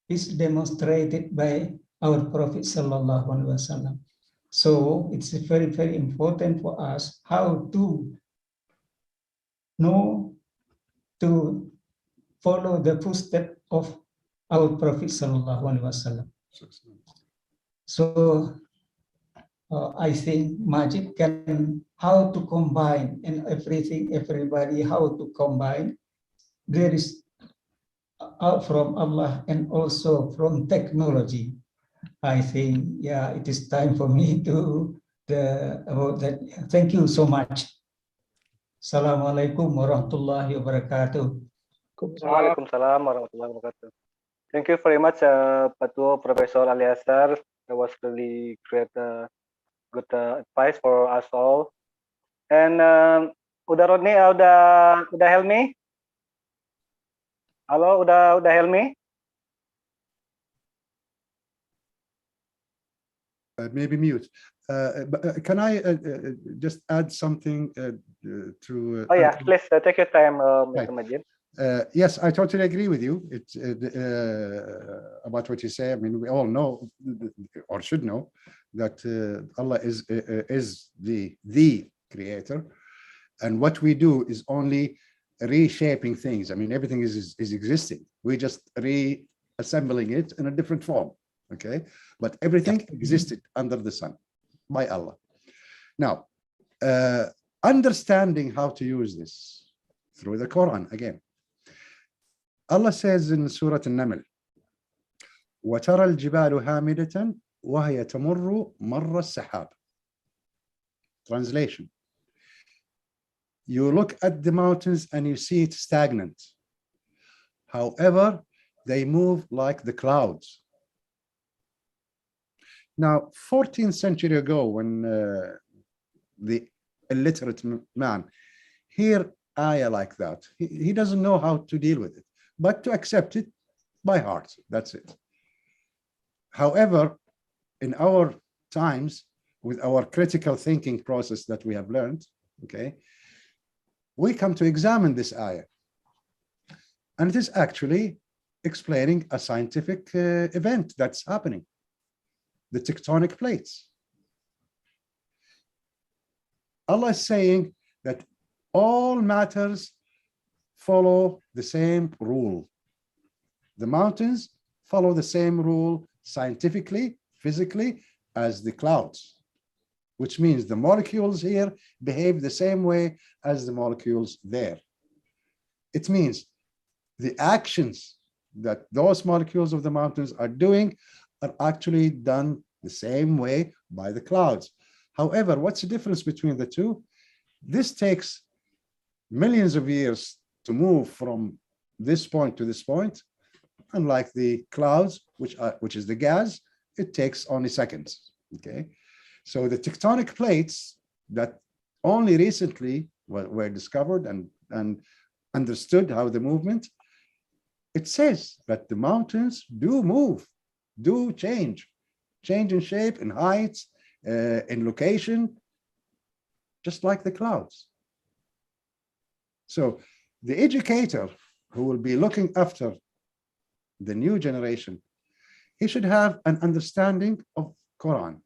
is demonstrated by our Prophet Sallallahu Alaihi Wasallam. So it's very, very important for us how to know, to follow the footsteps of our Prophet Sallallahu Alaihi Wasallam. So I think Majid can how to combine and everything, everybody how to combine. There is out from Allah and also from technology. I think, yeah, it is time for me to about that. Thank you so much. Assalamualaikum warahmatullahi wabarakatuh. Waalaikumsalam warahmatullahi wabarakatuh. Thank you very much, Patuo Professor Aliazar. That was really great, good advice for us all. And udah Rodney, udah Helmi? Halo, udah Helmi? Maybe mute. But can I just add something to? Oh yeah, please take your time, Mr. Right. Majid. Yes, I totally agree with you. It's about what you say. I mean, we all know, or should know, that Allah is the creator, and what we do is only reshaping things. I mean, everything is existing. We're just reassembling it in a different form. Okay, but everything existed under the sun by Allah. Now, understanding how to use this through the Quran again. Allah says in Surah An-Naml, وَتَرَى الْجِبَالُ هَامِدَةً وَهِيَ تَمُرُّ مَرَّ السَّحَابِ. Translation. You look at the mountains and you see it stagnant. However, they move like the clouds. Now, 14th century ago, when the illiterate man hear ayah like that, he doesn't know how to deal with it, but to accept it by heart. That's it. However, in our times, with our critical thinking process that we have learned, okay, we come to examine this ayah. And it is actually explaining a scientific event that's happening. The tectonic plates. Allah is saying that all matters follow the same rule. The mountains follow the same rule scientifically, physically, as the clouds, which means the molecules here behave the same way as the molecules there. It means the actions that those molecules of the mountains are doing are actually done the same way by the clouds. However, what's the difference between the two? This takes millions of years to move from this point to this point, unlike the clouds, which is the gas, it takes only seconds. Okay, so the tectonic plates that only recently were discovered and understood how the movement, it says that the mountains do move, do change in shape, in height, in location, just like the clouds. So the educator who will be looking after the new generation, he should have an understanding of Quran,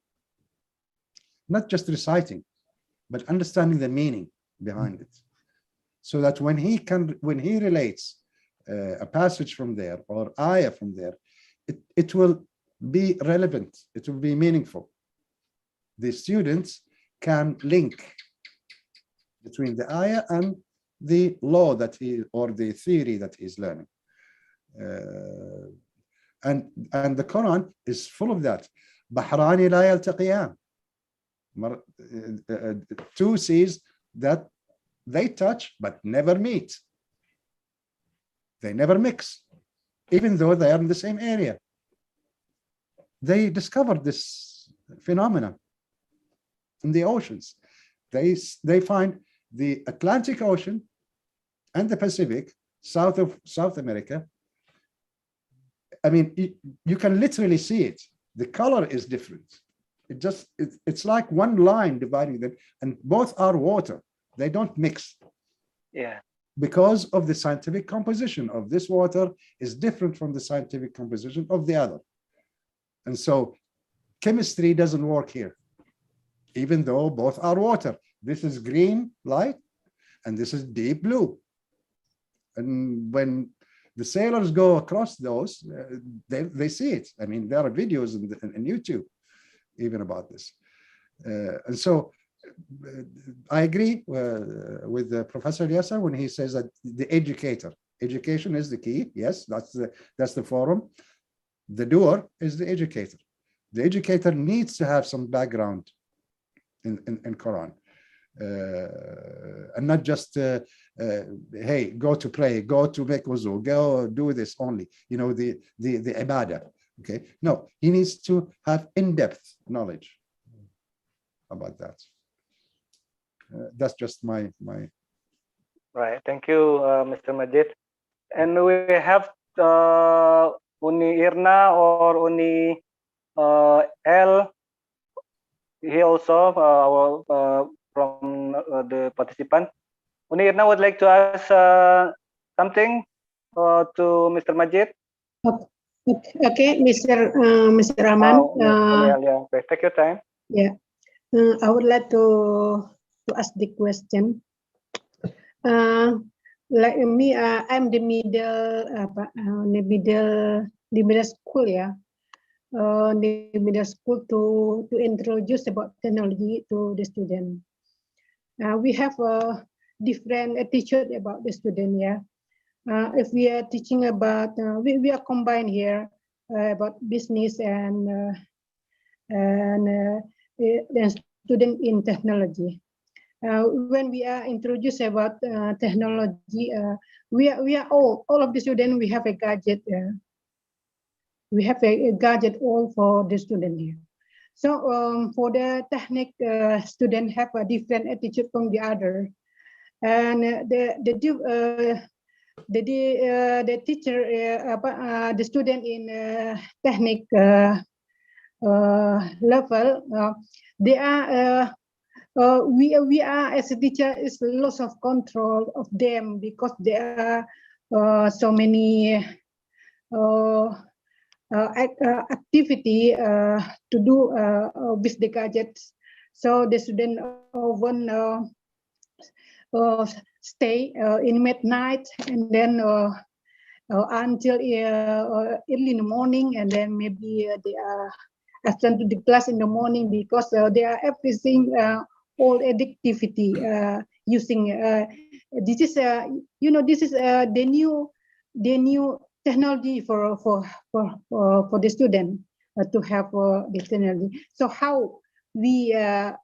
not just reciting, but understanding the meaning behind it, so that when he relates a passage from there or ayah from there, it will be relevant, it will be meaningful. The students can link between the ayah and the law that or the theory that he's learning. And the Quran is full of that. بحران لا يلتقيان. Two seas that they touch but never meet. They never mix, even though they are in the same area. They discovered this phenomenon in the oceans. They find the Atlantic Ocean and the Pacific, south of South America. I mean, you can literally see it. The color is different. It's like one line dividing them, and both are water. They don't mix. Yeah. Because of the scientific composition of this water is different from the scientific composition of the other. And so chemistry doesn't work here, even though both are water. This is green light, and this is deep blue. And when the sailors go across those, they see it. I mean, there are videos in YouTube even about this. And so I agree with Professor Yasser when he says that the education is the key. Yes, that's the forum. The doer is the educator. The educator needs to have some background in Quran, and not just hey, go to pray, go to make wuzu, go do this only. You know, the ibadah. Okay, no, he needs to have in-depth knowledge about that. That's just my. Right. Thank you, Mr. Majed. And we have Uni Irna or Uni L. He also from the participant. Uni Irna would like to ask something to Mr. Majed. Okay, Mr. Rahman. Okay, take your time. Yeah, I would like to ask the question. Like me, I'm the middle school, yeah. The middle school to introduce about technology to the student. We have a different attitude about the student, yeah. If we are teaching about, we are combined here about business and student in technology. When we are introduced about technology, we are all of the students, we have a gadget. We have a gadget all for the student here. So for the technique, student have a different attitude from the other, and the teacher, the student in technique level, they are. We are as a teacher is loss of control of them because there are so many activity to do with the gadgets. So the student often stay in midnight and then until early in the morning, and then maybe they are absent to the class in the morning because they are everything all addictivity using this is this is the new technology for the student to have this technology. So how we are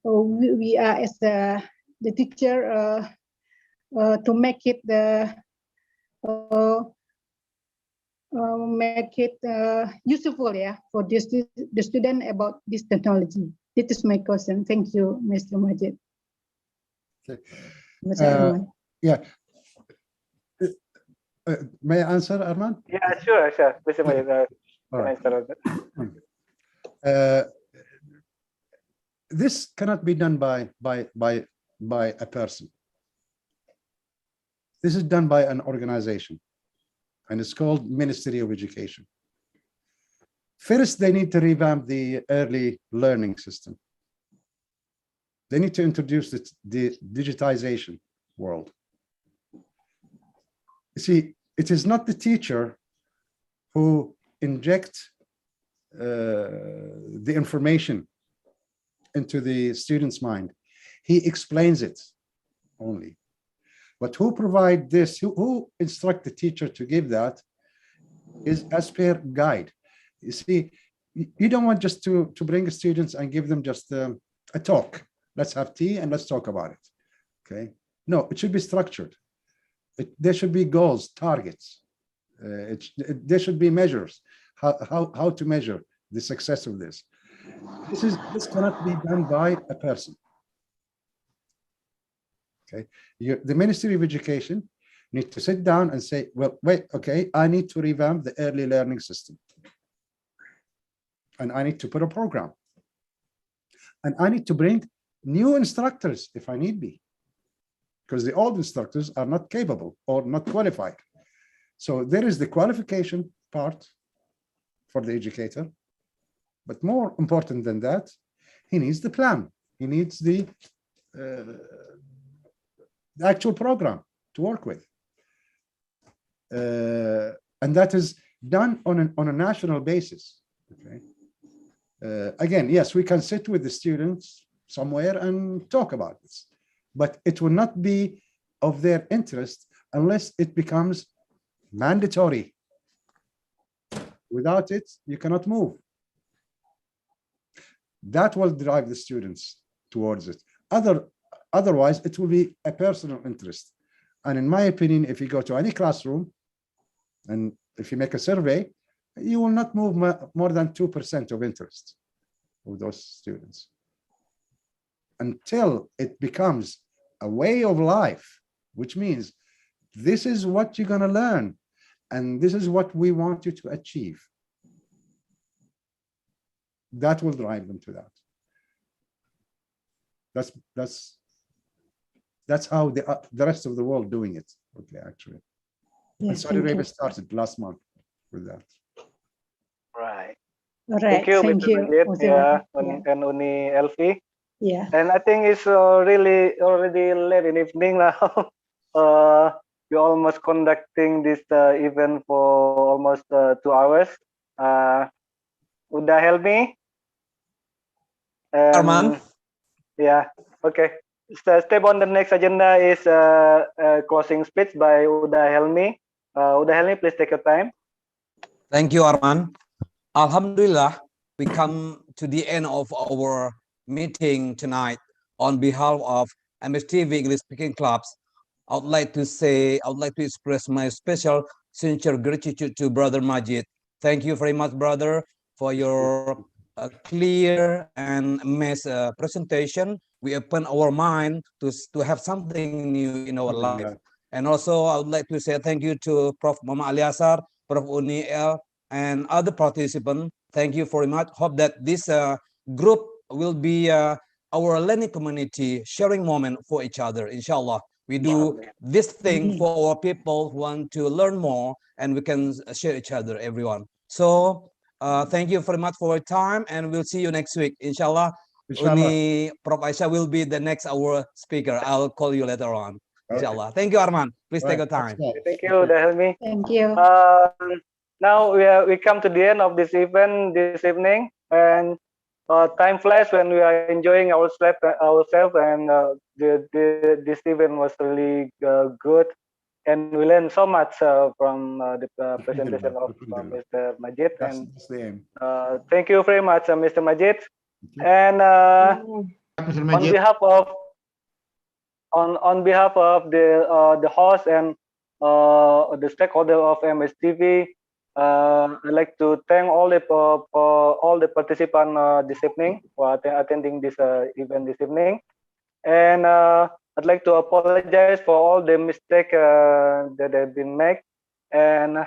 as the teacher to make it useful, yeah, for the student about this technology. This is my question. Thank you, Mr. Majed. Okay. Yeah. May I answer, Arman? Yeah, sure. Mr. Majed, can I start with that? This cannot be done by a person. This is done by an organization, and it's called Ministry of Education. First, they need to revamp the early learning system. They need to introduce the digitization world. You see, it is not the teacher who injects the information into the student's mind. He explains it only. But who provide this, who instruct the teacher to give that is as per guide. You see, you don't want just to bring students and give them just a talk. Let's have tea and let's talk about it. Okay. No, it should be structured. There should be goals, targets. There should be measures. How to measure the success of this. This cannot be done by a person. Okay. The Ministry of Education need to sit down and say, well, wait, okay, I need to revamp the early learning system. And I need to put a program. And I need to bring new instructors if I need be, because the old instructors are not capable or not qualified. So there is the qualification part for the educator. But more important than that, he needs the plan. He needs the actual program to work with. And that is done on a national basis. Okay. Again, yes, we can sit with the students somewhere and talk about this, but it will not be of their interest unless it becomes mandatory. Without it, you cannot move. That will drive the students towards it. Otherwise, it will be a personal interest. And in my opinion, if you go to any classroom and if you make a survey, you will not move more than 2% of interest of those students until it becomes a way of life, which means this is what you're going to learn and this is what we want you to achieve. That will drive them to that. That's how the rest of the world doing it. Okay, actually. And Saudi Arabia started last month with that. Right. All right. Thank you, Thank Mr. you. Majed, and Uni Elfi. Yeah. And I think it's really already late in evening now. We're almost conducting this event for almost 2 hours. Udah help me? Arman? Yeah, okay. Step on the next agenda is closing speech by Uda Helmi. Uda Helmi, please take your time. Thank you, Arman. Alhamdulillah, we come to the end of our meeting tonight. On behalf of MSTV English Speaking Clubs, I would like to express my special, sincere gratitude to Brother Majed. Thank you very much, brother, for your clear and amazing presentation. We open our mind to have something new in our life. And also, I would like to say thank you to Prof. Mama Aliasar, Prof. Uni El, and other participants. Thank you very much. Hope that this group will be our learning community, sharing moment for each other. Inshallah, we do this thing for our people who want to learn more, and we can share each other, everyone. So thank you very much for your time, and we'll see you next week. Inshallah, Uni Prof. Aisyah will be the next our speaker. I'll call you later on. Inshallah. Thank you, Arman. Please take your time. Thank you, Uda Helmi. Thank you. Now we come to the end of this event this evening, and time flies when we are enjoying ourselves, and this event was really good, and we learned so much from the presentation of Mr. Majed. And thank you very much, Mr. Majed. And on behalf of the host and the stakeholder of MSTV, I'd like to thank all the participants this evening for attending this event this evening, and I'd like to apologize for all the mistakes that have been made. And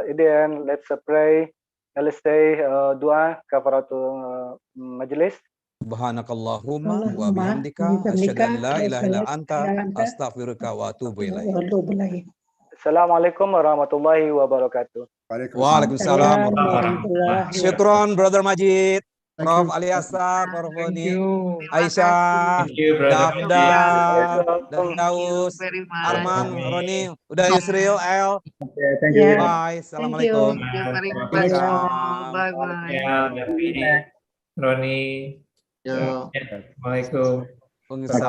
in the end, let's pray and let's say dua kafaratul majlis. Subhanakallahumma wa bihamdika asyhadu an la ilaha illa anta astaghfiruka wa atubu ilaik. Assalamualaikum warahmatullahi wabarakatuh. Waalaikumsalam warahmatullahi wabarakatuh. Syukron, Brother Majed, Prof. Aliasar, Prof. Uni, Aisyah, Dafda, Daus, Arman, Roni, udah Yusril, El. Thank you. Bye. Assalamualaikum. Thank you very much. Bye bye. Ya, Roni. Yo. Assalamualaikum. Waalaikumsalam.